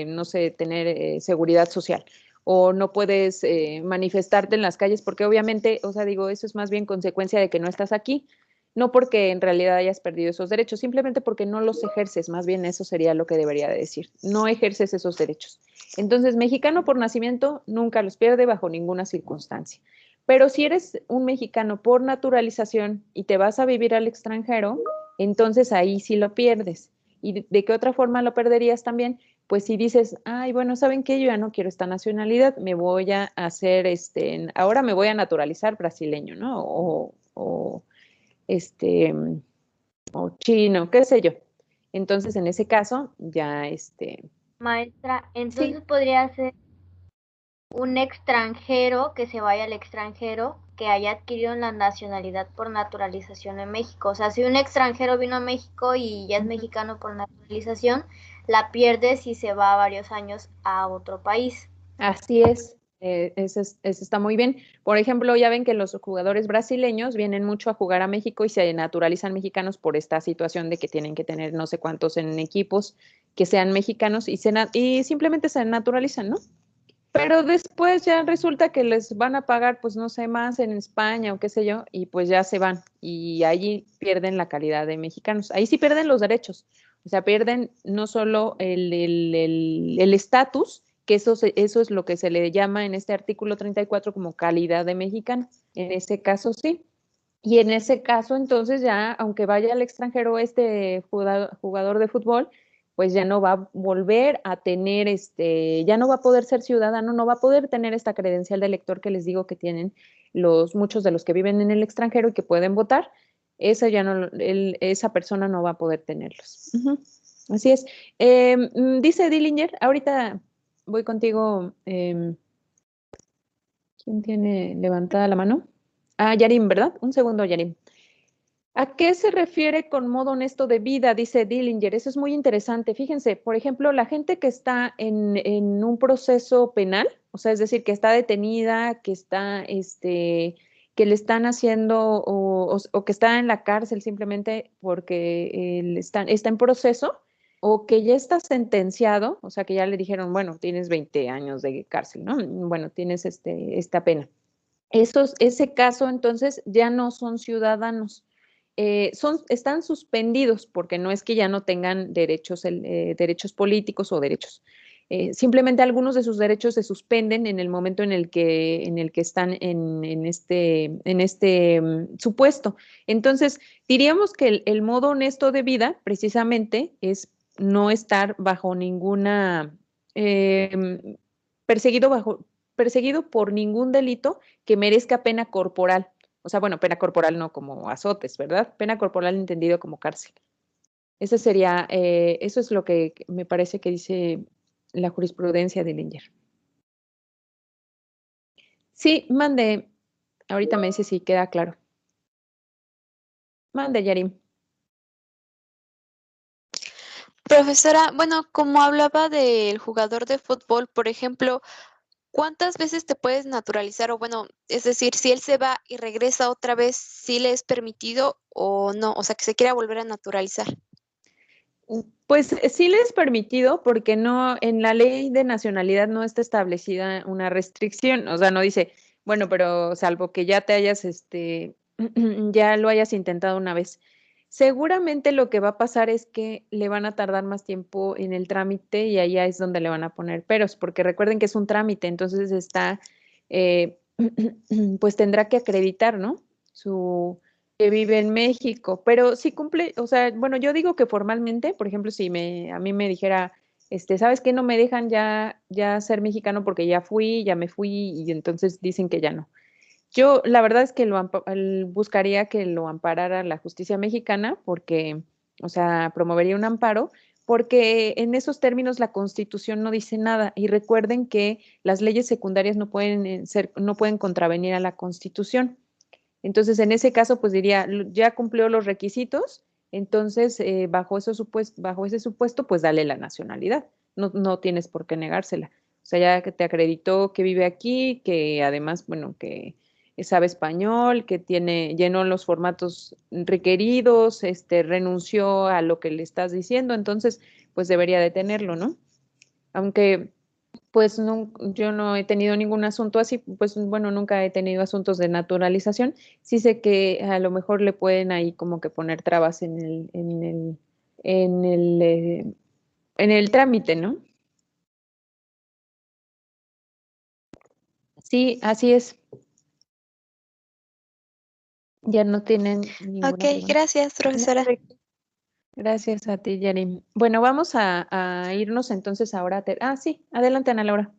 no sé, tener seguridad social o no puedes manifestarte en las calles porque obviamente, o sea, digo, eso es más bien consecuencia de que no estás aquí, no porque en realidad hayas perdido esos derechos, simplemente porque no los ejerces, más bien eso sería lo que debería de decir, no ejerces esos derechos. Entonces, mexicano por nacimiento nunca los pierde bajo ninguna circunstancia. Pero si eres un mexicano por naturalización y te vas a vivir al extranjero, entonces ahí sí lo pierdes. ¿Y de qué otra forma lo perderías también? Pues si dices, ay, bueno, ¿saben qué? Yo ya no quiero esta nacionalidad, me voy a hacer, ahora me voy a naturalizar brasileño, ¿no? Este, o chino, qué sé yo. Entonces, en ese caso, ya, Maestra, entonces sí, podría ser un extranjero que se vaya al extranjero que haya adquirido la nacionalidad por naturalización en México. O sea, si un extranjero vino a México y ya es mexicano por naturalización, la pierde si se va varios años a otro país. así es. Eso está muy bien. Por ejemplo, ya ven que los jugadores brasileños vienen mucho a jugar a México y se naturalizan mexicanos por esta situación de que tienen que tener no sé cuántos en equipos que sean mexicanos y simplemente se naturalizan, ¿no? Pero después ya resulta que les van a pagar, pues no sé, más en España o qué sé yo, y pues ya se van y allí pierden la calidad de mexicanos. Ahí sí pierden los derechos, o sea, pierden no solo el estatus, que eso es lo que se le llama en este artículo 34 como calidad de mexicano. En ese caso sí. Y en ese caso, entonces ya, aunque vaya al extranjero este jugador de fútbol, pues ya no va a volver a tener ya no va a poder ser ciudadano, no va a poder tener esta credencial de elector que les digo que tienen muchos de los que viven en el extranjero y que pueden votar. Esa persona no va a poder tenerlos. Así es. Dice Dillinger, ahorita voy contigo. ¿Quién tiene levantada la mano? Ah, Yarim, ¿verdad? Un segundo, Yarim. ¿A qué se refiere con modo honesto de vida? Dice Dillinger. Eso es muy interesante. Fíjense, por ejemplo, la gente que está en un proceso penal, o sea, es decir, que está detenida, que está, que le están haciendo o que está en la cárcel simplemente porque está en proceso, o que ya está sentenciado, o sea, que ya le dijeron, bueno, tienes 20 años de cárcel, ¿no? Bueno, tienes esta pena. Ese caso, entonces, ya no son ciudadanos. Están suspendidos porque no es que ya no tengan derechos políticos o derechos. Simplemente algunos de sus derechos se suspenden en el momento en el que están en este supuesto. Entonces, diríamos que el modo honesto de vida precisamente es no estar bajo ninguna perseguido por ningún delito que merezca pena corporal. O sea, bueno, pena corporal no como azotes, ¿verdad? Pena corporal entendido como cárcel. Eso es lo que me parece que dice la jurisprudencia de Linger. Sí, mande. Ahorita me dice si queda claro. Mande, Yarim. Profesora, bueno, como hablaba del jugador de fútbol, por ejemplo, ¿cuántas veces te puedes naturalizar? O bueno, es decir, si él se va y regresa otra vez, ¿sí le es permitido o no? O sea, que se quiera volver a naturalizar. Pues sí le es permitido porque no, en la ley de nacionalidad no está establecida una restricción, o sea, no dice, bueno, pero salvo que ya te hayas, ya lo hayas intentado una vez. Seguramente lo que va a pasar es que le van a tardar más tiempo en el trámite y allá es donde le van a poner peros, porque recuerden que es un trámite, entonces está, pues tendrá que acreditar, ¿no? que vive en México, pero sí cumple, o sea, bueno, yo digo que formalmente, por ejemplo, si a mí me dijera, ¿sabes qué? No me dejan ya ser mexicano porque ya me fui y entonces dicen que ya no. Yo, la verdad es que buscaría que lo amparara la justicia mexicana porque, o sea, promovería un amparo porque en esos términos la Constitución no dice nada y recuerden que las leyes secundarias no pueden no pueden contravenir a la Constitución. Entonces, en ese caso, pues diría, ya cumplió los requisitos, entonces, bajo ese supuesto, pues dale la nacionalidad. No tienes por qué negársela. O sea, ya que te acreditó que vive aquí, que además, bueno, que sabe español, que llenó los formatos requeridos, renunció a lo que le estás diciendo, entonces, pues debería de tenerlo, ¿no? Aunque pues no, yo no he tenido ningún asunto así, pues bueno, nunca he tenido asuntos de naturalización. Sí sé que a lo mejor le pueden ahí como que poner trabas en el, eh, en el trámite, ¿no? Sí, así es. Ya no tienen ninguna Ok, pregunta. gracias, profesora. Gracias a ti, Yarim. Bueno, vamos a irnos entonces ahora. Sí, adelante, Ana Laura.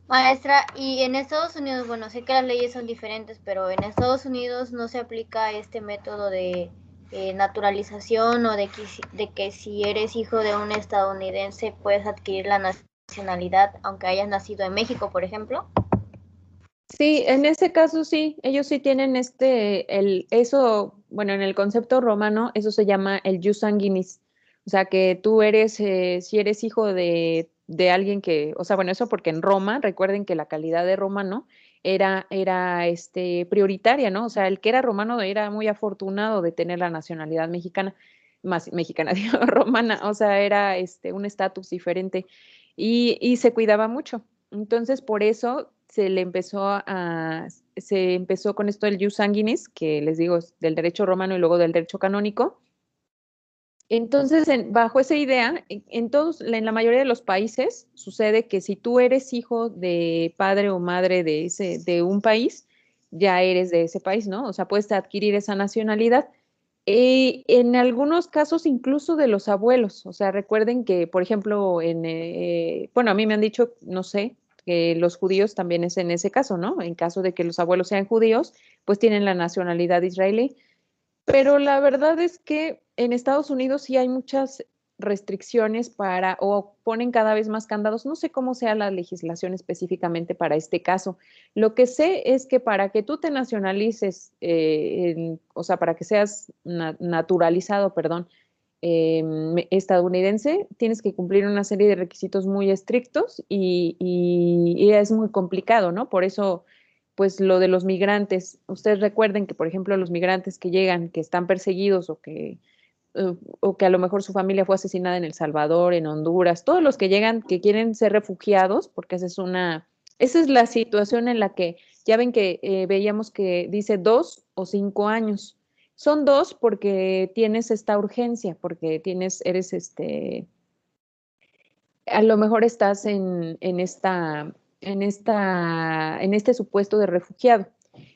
Maestra, y en Estados Unidos, bueno, sé que las leyes son diferentes, pero en Estados Unidos no se aplica este método de naturalización o de que si eres hijo de un estadounidense puedes adquirir la nacionalidad aunque hayas nacido en México, por ejemplo. Sí, en ese caso sí, ellos sí tienen eso, bueno, en el concepto romano, eso se llama el jus sanguinis, o sea, que tú eres, si eres hijo de alguien que, o sea, bueno, eso porque en Roma, recuerden que la calidad de romano era prioritaria, ¿no? O sea, el que era romano era muy afortunado de tener la nacionalidad mexicana, más mexicana, digo, romana, o sea, era un estatus diferente y se cuidaba mucho. Entonces, por eso se empezó con esto del jus sanguinis, que les digo, es del derecho romano y luego del derecho canónico. Entonces, bajo esa idea, en la mayoría de los países sucede que si tú eres hijo de padre o madre de un país, ya eres de ese país, ¿no? O sea, puedes adquirir esa nacionalidad. En algunos casos, incluso de los abuelos. O sea, recuerden que, por ejemplo, bueno, a mí me han dicho, no sé, que los judíos también es en ese caso, ¿no? En caso de que los abuelos sean judíos, pues tienen la nacionalidad israelí. Pero la verdad es que en Estados Unidos sí hay muchas restricciones o ponen cada vez más candados. No sé cómo sea la legislación específicamente para este caso. Lo que sé es que para que tú te nacionalices, o sea, para que seas naturalizado, perdón, estadounidense, tienes que cumplir una serie de requisitos muy estrictos y es muy complicado, ¿no? Por eso pues lo de los migrantes, ustedes recuerden que, por ejemplo, los migrantes que llegan, que están perseguidos o que a lo mejor su familia fue asesinada en El Salvador, en Honduras, todos los que llegan que quieren ser refugiados, porque esa es la situación en la que ya ven que veíamos que dice 2 o 5 años. Son 2 porque tienes esta urgencia, porque a lo mejor estás en este supuesto de refugiado.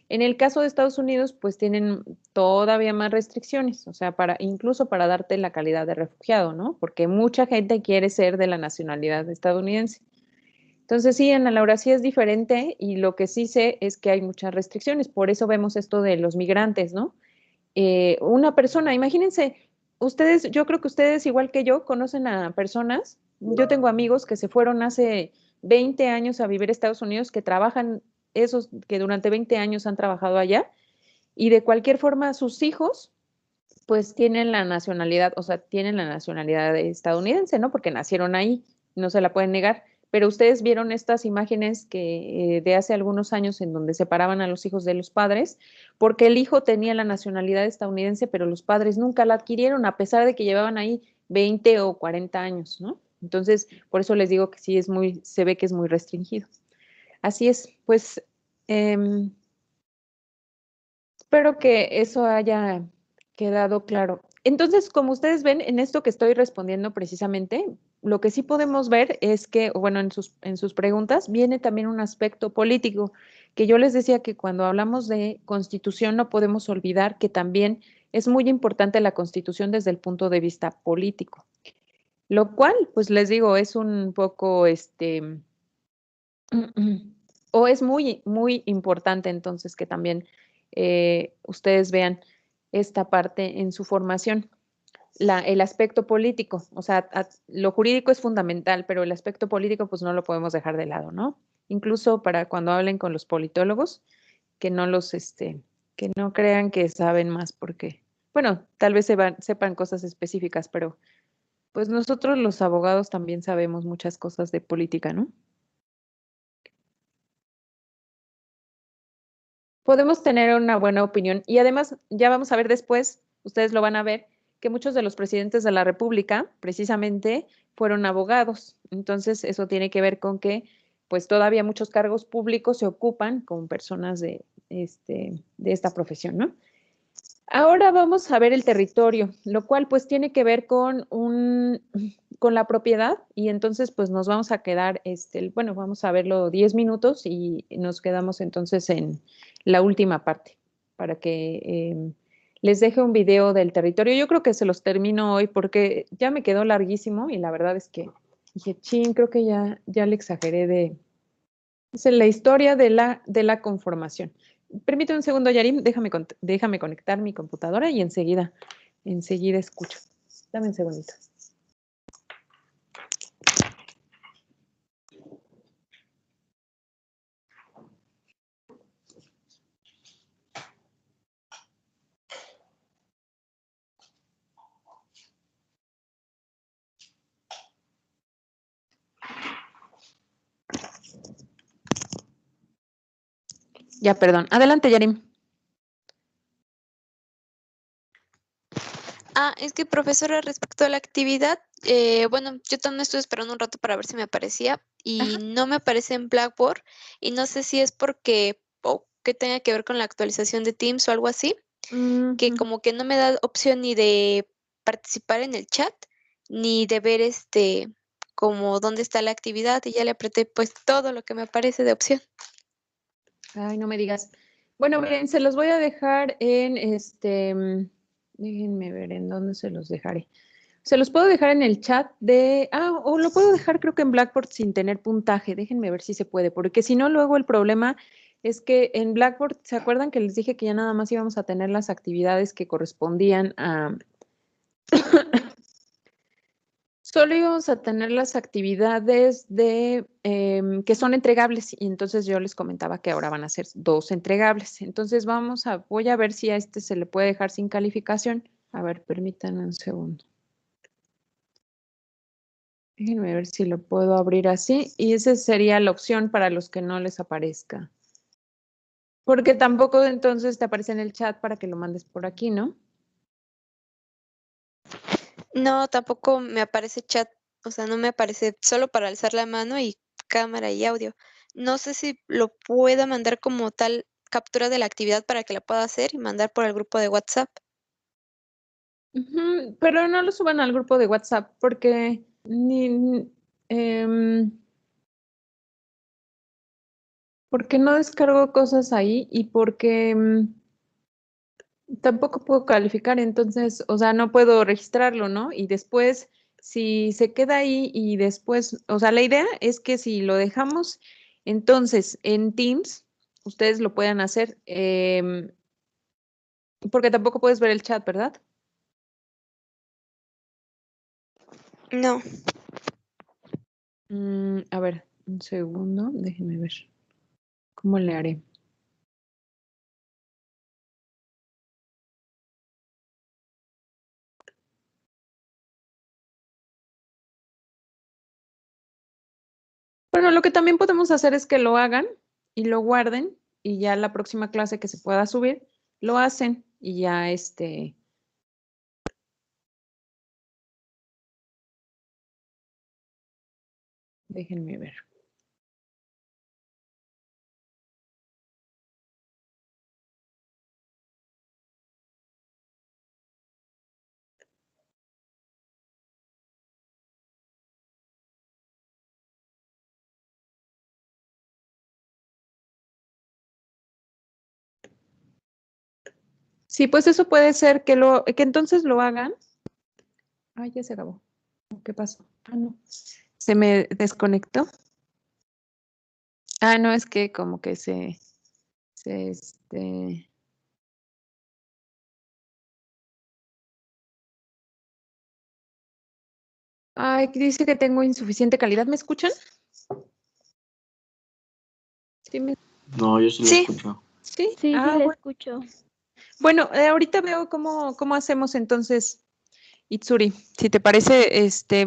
En el caso de Estados Unidos, pues tienen todavía más restricciones, o sea, incluso para darte la calidad de refugiado, ¿no? Porque mucha gente quiere ser de la nacionalidad estadounidense. Entonces, sí, Ana Laura, sí es diferente y lo que sí sé es que hay muchas restricciones, por eso vemos esto de los migrantes, ¿no? Una persona, imagínense, yo creo que ustedes, igual que yo, conocen a personas, yo tengo amigos que se fueron hace 20 años a vivir a Estados Unidos, que trabajan, esos que durante 20 años han trabajado allá, y de cualquier forma sus hijos, pues tienen la nacionalidad, o sea, tienen la nacionalidad estadounidense, ¿no? Porque nacieron ahí, no se la pueden negar. Pero ustedes vieron estas imágenes de hace algunos años en donde separaban a los hijos de los padres, porque el hijo tenía la nacionalidad estadounidense, pero los padres nunca la adquirieron, a pesar de que llevaban ahí 20 o 40 años, ¿no? Entonces, por eso les digo que sí se ve que es muy restringido. Así es, pues espero que eso haya quedado claro. Entonces, como ustedes ven, en esto que estoy respondiendo precisamente, lo que sí podemos ver es que, bueno, en sus preguntas viene también un aspecto político, que yo les decía que cuando hablamos de constitución no podemos olvidar que también es muy importante la constitución desde el punto de vista político, lo cual, pues les digo, es un poco, o es muy, muy importante entonces que también ustedes vean esta parte en su formación. El aspecto político, o sea, lo jurídico es fundamental, pero el aspecto político pues no lo podemos dejar de lado, ¿no? Incluso para cuando hablen con los politólogos, que no que no crean que saben más porque, bueno, tal vez sepan cosas específicas, pero pues nosotros los abogados también sabemos muchas cosas de política, ¿no? Podemos tener una buena opinión y además ya vamos a ver después, ustedes lo van a ver, que muchos de los presidentes de la República precisamente fueron abogados. Entonces, eso tiene que ver con que pues todavía muchos cargos públicos se ocupan con personas de esta profesión, ¿no? Ahora vamos a ver el territorio, lo cual pues tiene que ver con la propiedad y entonces pues nos vamos a quedar, bueno, vamos a verlo 10 minutos y nos quedamos entonces en la última parte para que les deje un video del territorio. Yo creo que se los termino hoy porque ya me quedó larguísimo y la verdad es que dije, chin, creo que ya le exageré es la historia de la conformación. Permíteme un segundo, Yarim, déjame conectar mi computadora y enseguida escucho. Dame un segundito. Ya, perdón. Adelante, Yarim. Es que profesora, respecto a la actividad, bueno, yo también estuve esperando un rato para ver si me aparecía y Ajá. no me aparece en Blackboard y no sé si es porque o que tenga que ver con la actualización de Teams o algo así, que Ujú. como que no me da opción ni de participar en el chat, ni de ver como dónde está la actividad y ya le apreté pues todo lo que me aparece de opción. Ay, no me digas. Bueno, miren, se los voy a dejar en déjenme ver en dónde se los dejaré. Se los puedo dejar en el chat o lo puedo dejar creo que en Blackboard sin tener puntaje. Déjenme ver si se puede, porque si no, luego el problema es que en Blackboard, ¿se acuerdan que les dije que ya nada más íbamos a tener las actividades que correspondían a... Solo íbamos a tener las actividades que son entregables y entonces yo les comentaba que ahora van a ser 2 entregables. Entonces voy a ver si a este se le puede dejar sin calificación. A ver, permítanme un segundo. Déjenme ver si lo puedo abrir así. Y esa sería la opción para los que no les aparezca. Porque tampoco entonces te aparece en el chat para que lo mandes por aquí, ¿no? No, tampoco me aparece chat, o sea, no me aparece solo para alzar la mano y cámara y audio. No sé si lo pueda mandar como tal captura de la actividad para que la pueda hacer y mandar por el grupo de WhatsApp. Ujú, pero no lo suban al grupo de WhatsApp porque porque no descargo cosas ahí y porque tampoco puedo calificar, entonces, o sea, no puedo registrarlo, ¿no? Y después, si se queda ahí y después, o sea, la idea es que si lo dejamos, entonces en Teams, ustedes lo puedan hacer, porque tampoco puedes ver el chat, ¿verdad? No, A ver, un segundo, déjenme ver cómo le haré. Bueno, lo que también podemos hacer es que lo hagan y lo guarden y ya la próxima clase que se pueda subir, lo hacen y ya déjenme ver. Sí, pues eso puede ser que entonces lo hagan. Ay, ya se acabó. ¿Qué pasó? Ah, no. Se me desconectó. Ah, no, es que como que se. Ay, que dice que tengo insuficiente calidad. ¿Me escuchan? Sí, No, yo sí lo Sí. escucho. sí. Sí, Ah, le bueno. escucho. Bueno, ahorita veo cómo hacemos entonces, Itsuri. Si te parece,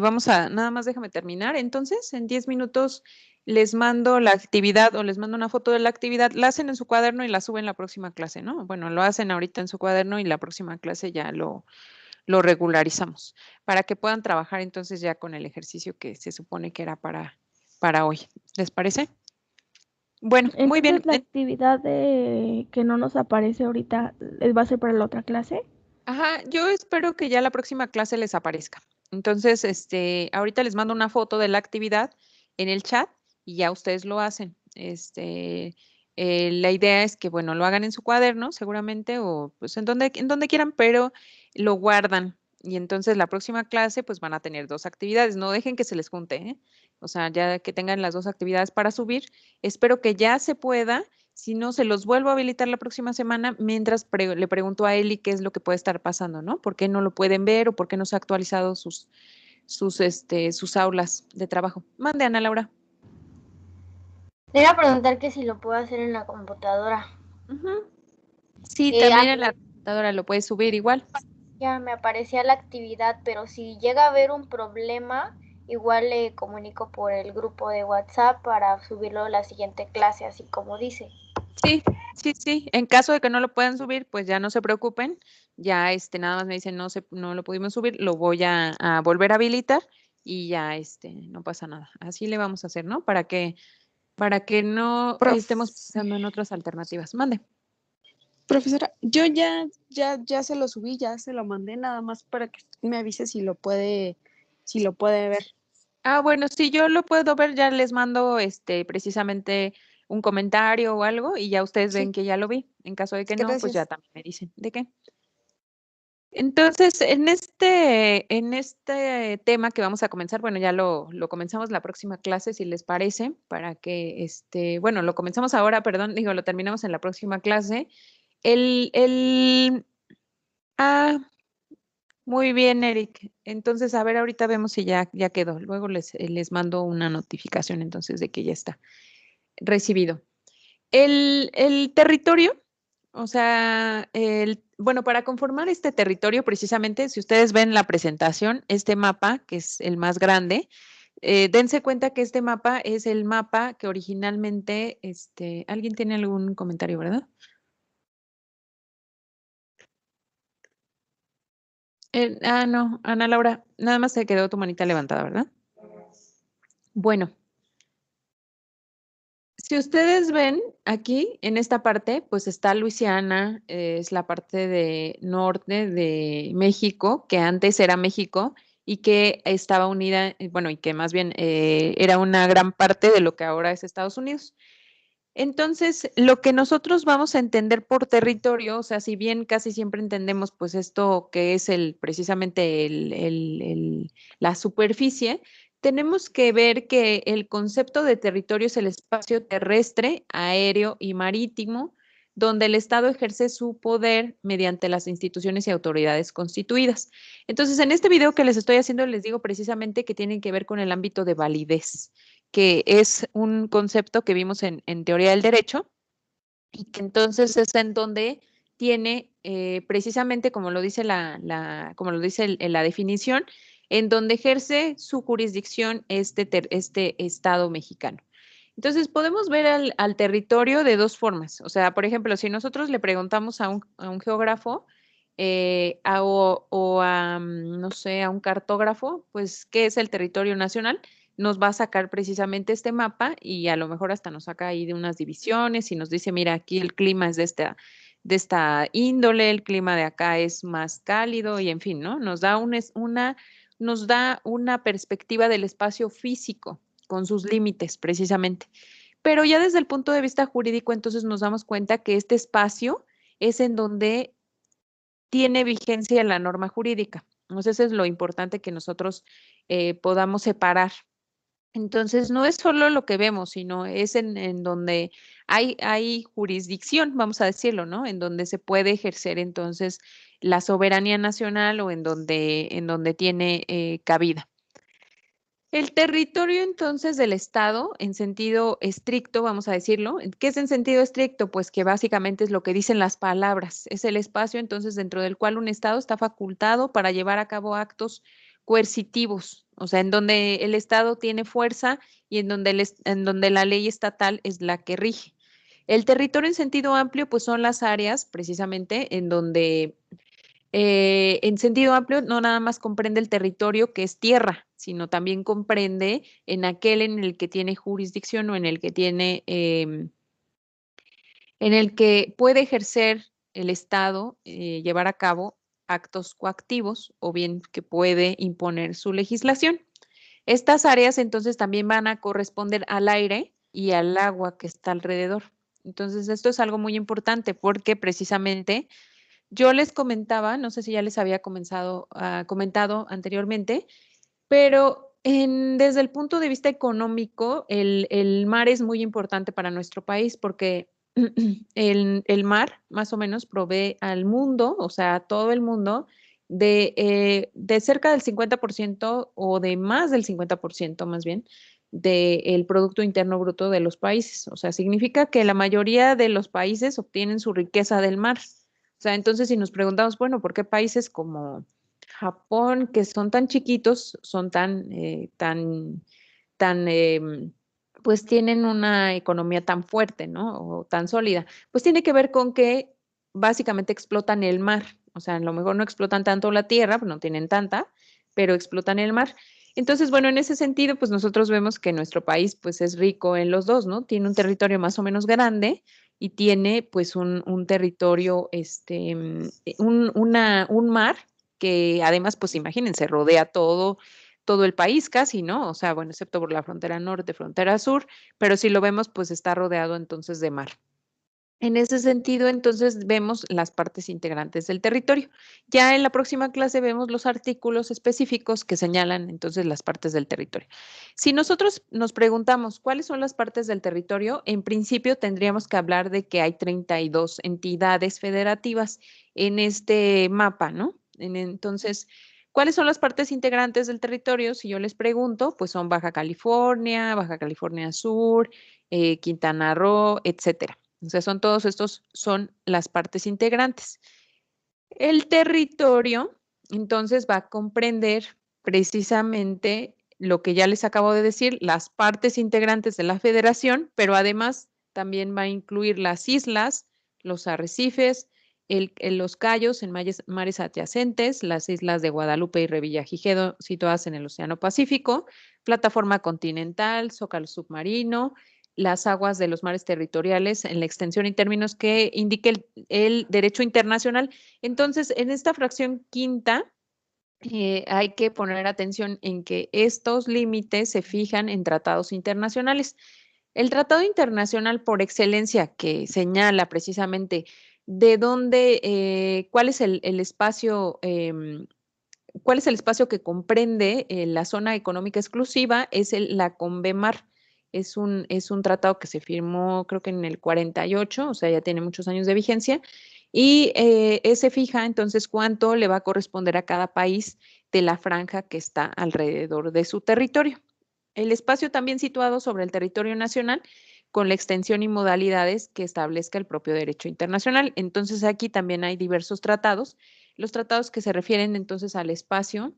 vamos a, nada más déjame terminar. Entonces, en 10 minutos les mando la actividad o les mando una foto de la actividad. La hacen en su cuaderno y la suben la próxima clase, ¿no? Bueno, lo hacen ahorita en su cuaderno y la próxima clase ya lo regularizamos para que puedan trabajar entonces ya con el ejercicio que se supone que era para hoy. ¿Les parece? Bueno, muy bien. Entonces, la actividad que no nos aparece ahorita va a ser para la otra clase. Ajá, yo espero que ya la próxima clase les aparezca. Entonces, ahorita les mando una foto de la actividad en el chat y ya ustedes lo hacen. La idea es que, bueno, lo hagan en su cuaderno, seguramente, o pues en donde quieran, pero lo guardan. Y entonces la próxima clase, pues van a tener 2 actividades. No dejen que se les junte, ¿eh? O sea, ya que tengan las 2 actividades para subir, espero que ya se pueda. Si no, se los vuelvo a habilitar la próxima semana mientras le pregunto a Eli qué es lo que puede estar pasando, ¿no? ¿Por qué no lo pueden ver o por qué no se ha actualizado sus aulas de trabajo? Mande, Ana Laura. Le iba a preguntar que si lo puedo hacer en la computadora. Ujú. Sí, A también mí en la computadora lo puedes subir igual. ya me aparecía la actividad, pero si llega a haber un problema, igual le comunico por el grupo de WhatsApp para subirlo a la siguiente clase, así como dice. Sí, sí, sí. En caso de que no lo puedan subir, pues ya no se preocupen. Ya nada más me dicen no lo pudimos subir, lo voy a volver a habilitar y ya no pasa nada. Así le vamos a hacer, ¿no? Para que no estemos pensando en otras alternativas. Mande. Profesora, yo ya se lo subí, ya se lo mandé, nada más para que me avise si lo puede ver. Ah, bueno, si yo lo puedo ver, ya les mando precisamente un comentario o algo y ya ustedes ven Sí, que ya lo vi. En caso de que no, pues ya gracias. también me dicen. ¿De qué? Entonces, en este tema que vamos a comenzar, bueno, ya lo comenzamos la próxima clase, si les parece, para que, bueno, lo comenzamos ahora, perdón, digo, lo terminamos en la próxima clase. El, el, ah, Muy bien, Eric. Entonces, a ver, ahorita vemos si ya quedó. Luego les mando una notificación entonces de que ya está recibido. El territorio, o sea, bueno, para conformar este territorio, precisamente, si ustedes ven la presentación, este mapa, que es el más grande, dense cuenta que este mapa es el mapa que originalmente, ¿alguien tiene algún comentario, verdad? No, Ana Laura, nada más se quedó tu manita levantada, ¿verdad? Bueno, si ustedes ven aquí en esta parte, pues está Luisiana, es la parte de norte de México, que antes era México y que estaba unida, bueno, y que más bien era una gran parte de lo que ahora es Estados Unidos. Entonces, lo que nosotros vamos a entender por territorio, o sea, si bien casi siempre entendemos pues esto que es precisamente la superficie, tenemos que ver que el concepto de territorio es el espacio terrestre, aéreo y marítimo, donde el Estado ejerce su poder mediante las instituciones y autoridades constituidas. Entonces, en este video que les estoy haciendo, les digo precisamente que tienen que ver con el ámbito de validez, que es un concepto que vimos en teoría del derecho y que entonces es en donde tiene precisamente, como lo dice como lo dice la definición, en donde ejerce su jurisdicción este Estado mexicano. Entonces, podemos ver al territorio de dos formas. O sea, por ejemplo, si nosotros le preguntamos a un geógrafo o a, no sé, a un cartógrafo, pues, ¿qué es el territorio nacional? Nos va a sacar precisamente este mapa y a lo mejor hasta nos saca ahí de unas divisiones y nos dice, mira, aquí el clima es de esta índole, el clima de acá es más cálido y en fin, ¿no? Nos da una perspectiva del espacio físico con sus límites precisamente. Pero ya desde el punto de vista jurídico, entonces nos damos cuenta que este espacio es en donde tiene vigencia la norma jurídica. Entonces, eso es lo importante que nosotros podamos separar. Entonces, no es solo lo que vemos, sino es en donde hay jurisdicción, vamos a decirlo, ¿no? En donde se puede ejercer entonces la soberanía nacional o en donde tiene cabida. El territorio entonces del Estado, en sentido estricto, vamos a decirlo. ¿Qué es en sentido estricto? Pues que básicamente es lo que dicen las palabras. Es el espacio entonces dentro del cual un Estado está facultado para llevar a cabo actos coercitivos, o sea, en donde el Estado tiene fuerza y en donde la ley estatal es la que rige. El territorio en sentido amplio, pues son las áreas precisamente en donde en sentido amplio, no nada más comprende el territorio que es tierra, sino también comprende en aquel en el que tiene jurisdicción o en el que tiene, en el que puede ejercer el Estado, llevar a cabo actos coactivos o bien que puede imponer su legislación. Estas áreas entonces también van a corresponder al aire y al agua que está alrededor. Entonces, esto es algo muy importante porque precisamente yo les comentaba, no sé si ya les había comentado anteriormente, pero desde el punto de vista económico, el mar es muy importante para nuestro país porque el mar más o menos provee al mundo, o sea, a todo el mundo, de cerca del 50% o de más del 50% más bien del Producto Interno Bruto de los países. O sea, significa que la mayoría de los países obtienen su riqueza del mar. O sea, entonces si nos preguntamos, bueno, ¿por qué países como Japón, que son tan chiquitos, son pues tienen una economía tan fuerte, ¿no? O tan sólida? Pues tiene que ver con que básicamente explotan el mar. O sea, a lo mejor no explotan tanto la tierra, no tienen tanta, pero explotan el mar. Entonces, bueno, en ese sentido, pues nosotros vemos que nuestro país, pues es rico en los dos, ¿no? Tiene un territorio más o menos grande y tiene, pues, un territorio, un mar que además, pues imagínense, rodea todo el país casi, ¿no? O sea, bueno, excepto por la frontera norte, frontera sur, pero si lo vemos, pues está rodeado entonces de mar. En ese sentido, entonces, vemos las partes integrantes del territorio. Ya en la próxima clase vemos los artículos específicos que señalan entonces las partes del territorio. Si nosotros nos preguntamos cuáles son las partes del territorio, en principio tendríamos que hablar de que hay 32 entidades federativas en este mapa, ¿no? Entonces, ¿cuáles son las partes integrantes del territorio? Si yo les pregunto, pues son Baja California Sur, Quintana Roo, etcétera. O sea, todos estos son las partes integrantes. El territorio, entonces, va a comprender precisamente lo que ya les acabo de decir, las partes integrantes de la federación, pero además también va a incluir las islas, los arrecifes, los cayos en mares adyacentes, las islas de Guadalupe y Revillagigedo situadas en el Océano Pacífico, plataforma continental, zócalo submarino, las aguas de los mares territoriales en la extensión y términos que indique el derecho internacional. Entonces, en esta fracción quinta, hay que poner atención en que estos límites se fijan en tratados internacionales. El tratado internacional por excelencia que señala precisamente de dónde, cuál es el espacio, cuál es el espacio que comprende la zona económica exclusiva, es la CONVEMAR. Es un tratado que se firmó creo que en el 48, o sea, ya tiene muchos años de vigencia, y se fija entonces cuánto le va a corresponder a cada país de la franja que está alrededor de su territorio. El espacio también situado sobre el territorio nacional con la extensión y modalidades que establezca el propio derecho internacional. Entonces aquí también hay diversos tratados, los tratados que se refieren entonces al espacio.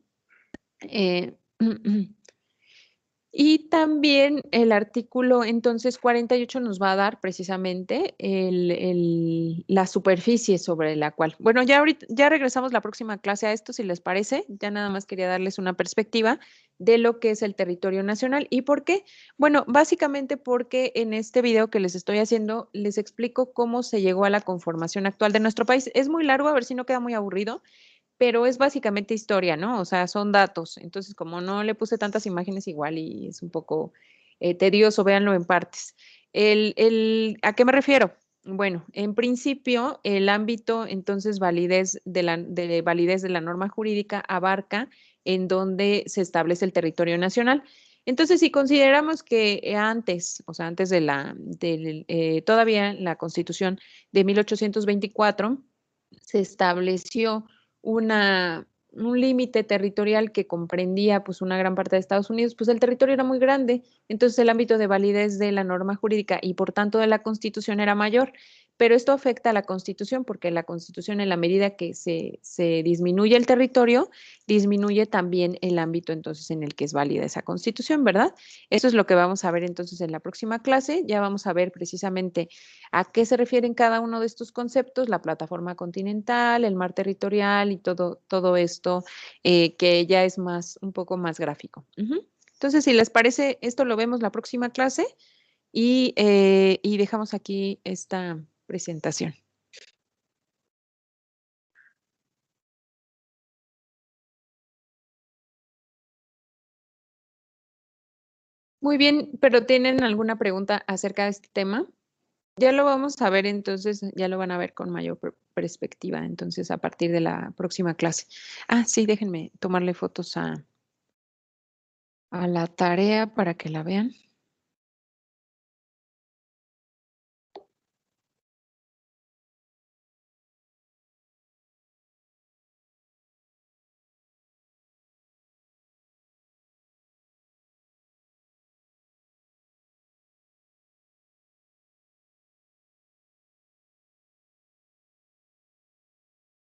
Y también el artículo entonces 48 nos va a dar precisamente la superficie sobre la cual. Bueno, ya regresamos la próxima clase a esto, si les parece. Ya nada más quería darles una perspectiva de lo que es el territorio nacional. ¿Y por qué? Bueno, básicamente porque en este video que les estoy haciendo les explico cómo se llegó a la conformación actual de nuestro país. Es muy largo, a ver si no queda muy aburrido, pero es básicamente historia, ¿no? O sea, son datos. Entonces, como no le puse tantas imágenes igual y es un poco tedioso, véanlo en partes. ¿A qué me refiero? Bueno, en principio, el ámbito, entonces, de validez de la norma jurídica abarca en donde se establece el territorio nacional. Entonces, si consideramos que antes, o sea, antes todavía la Constitución de 1824, se estableció un límite territorial que comprendía pues una gran parte de Estados Unidos, pues el territorio era muy grande, entonces el ámbito de validez de la norma jurídica y por tanto de la Constitución era mayor, pero esto afecta a la Constitución porque la Constitución en la medida que se disminuye el territorio, disminuye también el ámbito entonces en el que es válida esa Constitución, ¿verdad? Eso es lo que vamos a ver entonces en la próxima clase, ya vamos a ver precisamente a qué se refieren cada uno de estos conceptos, la plataforma continental, el mar territorial y todo esto que ya es un poco más gráfico. Entonces, si les parece, esto lo vemos la próxima clase y dejamos aquí esta presentación. Muy bien, pero ¿tienen alguna pregunta acerca de este tema? Ya lo vamos a ver entonces, ya lo van a ver con mayor perspectiva, entonces a partir de la próxima clase. Ah, sí, déjenme tomarle fotos a la tarea para que la vean.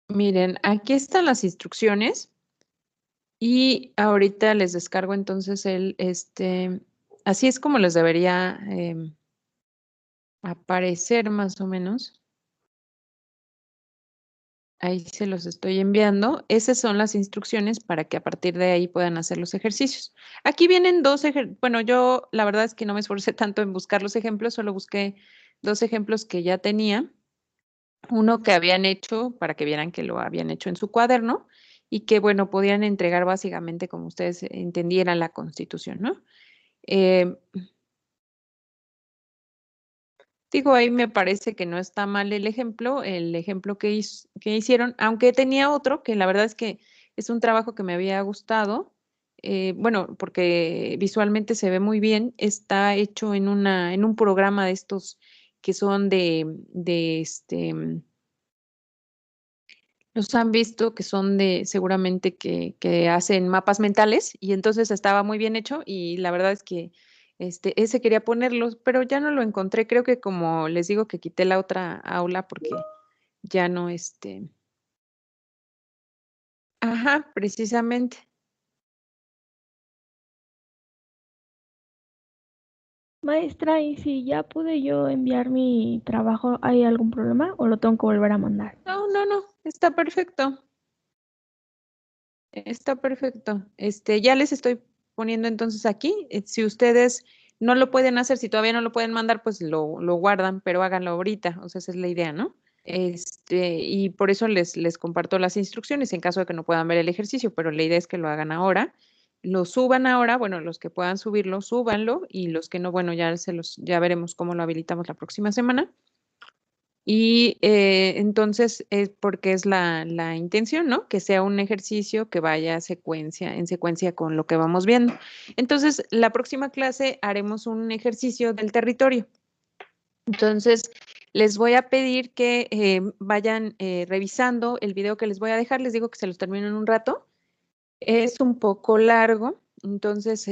Miren, aquí están las instrucciones y ahorita les descargo entonces así es como les debería aparecer más o menos. Ahí se los estoy enviando. Esas son las instrucciones para que a partir de ahí puedan hacer los ejercicios. Aquí vienen bueno, yo la verdad es que no me esforcé tanto en buscar los ejemplos, solo busqué 2 ejemplos que ya tenía. Uno que habían hecho para que vieran que lo habían hecho en su cuaderno y que, bueno, podían entregar básicamente como ustedes entendieran la Constitución, ¿no? Eh, Digo, ahí me parece que no está mal el ejemplo que hicieron, aunque tenía otro que la verdad es que es un trabajo que me había gustado, bueno, porque visualmente se ve muy bien, está hecho en un programa de estos que son los han visto que son seguramente que hacen mapas mentales y entonces estaba muy bien hecho y la verdad es que ese quería ponerlos, pero ya no lo encontré. Creo que como les digo que quité la otra aula porque ya no, ajá, precisamente. Maestra, ¿y si ya pude yo enviar mi trabajo, hay algún problema o lo tengo que volver a mandar? No, está perfecto. Está perfecto. Ya les estoy poniendo entonces aquí. Si ustedes no lo pueden hacer, si todavía no lo pueden mandar, pues lo guardan, pero háganlo ahorita. O sea, esa es la idea, ¿no? Y por eso les comparto las instrucciones en caso de que no puedan ver el ejercicio, pero la idea es que lo hagan ahora. Lo suban ahora, bueno, los que puedan subirlo, súbanlo, y los que no, bueno, ya veremos cómo lo habilitamos la próxima semana. Y entonces es porque es la intención, ¿no? Que sea un ejercicio que vaya en secuencia con lo que vamos viendo. Entonces, la próxima clase haremos un ejercicio del territorio. Entonces, les voy a pedir que vayan revisando el video que les voy a dejar. Les digo que se los termino en un rato. Es un poco largo, entonces,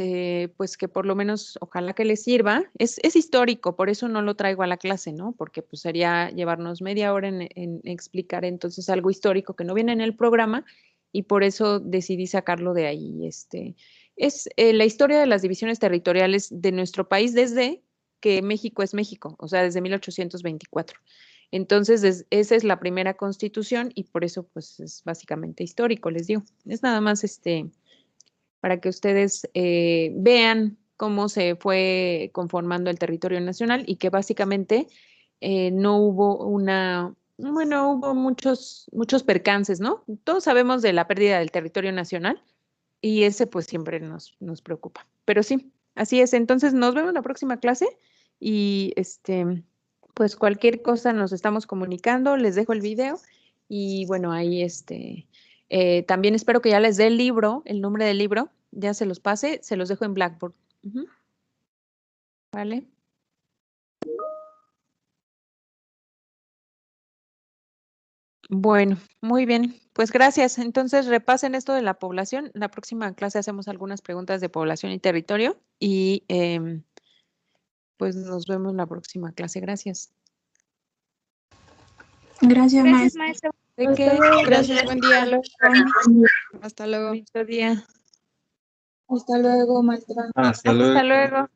pues que por lo menos ojalá que les sirva. Es histórico, por eso no lo traigo a la clase, ¿no? Porque pues sería llevarnos media hora en explicar entonces algo histórico que no viene en el programa y por eso decidí sacarlo de ahí. Es la historia de las divisiones territoriales de nuestro país desde que México es México, o sea, desde 1824. Entonces, esa es la primera constitución y por eso, pues, es básicamente histórico, les digo. Es nada más para que ustedes vean cómo se fue conformando el territorio nacional y que básicamente no hubo bueno, hubo muchos percances, ¿no? Todos sabemos de la pérdida del territorio nacional y ese pues siempre nos preocupa. Pero sí, así es. Entonces, nos vemos en la próxima clase y pues cualquier cosa nos estamos comunicando, les dejo el video y bueno, ahí también espero que ya les dé el libro, el nombre del libro, ya se los pase, se los dejo en Blackboard. Ujú. ¿Vale? Bueno, muy bien. Pues gracias. Entonces repasen esto de la población. La próxima clase hacemos algunas preguntas de población y territorio y pues nos vemos la próxima clase. Gracias. Gracias, Gracias, maestra. maestra. ¿De Hasta qué? luego. Gracias, buen día. Hasta luego. Hasta luego. Bonito día. Hasta luego, maestra. Hasta luego. Hasta luego.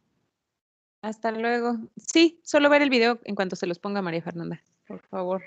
Hasta luego. Sí, solo ver el video en cuanto se los ponga María Fernanda, por favor.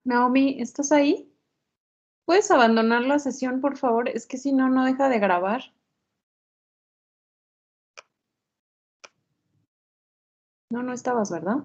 Naomi, ¿estás ahí? ¿Puedes abandonar la sesión, por favor? Es que si no, no deja de grabar. No, no estabas, ¿verdad?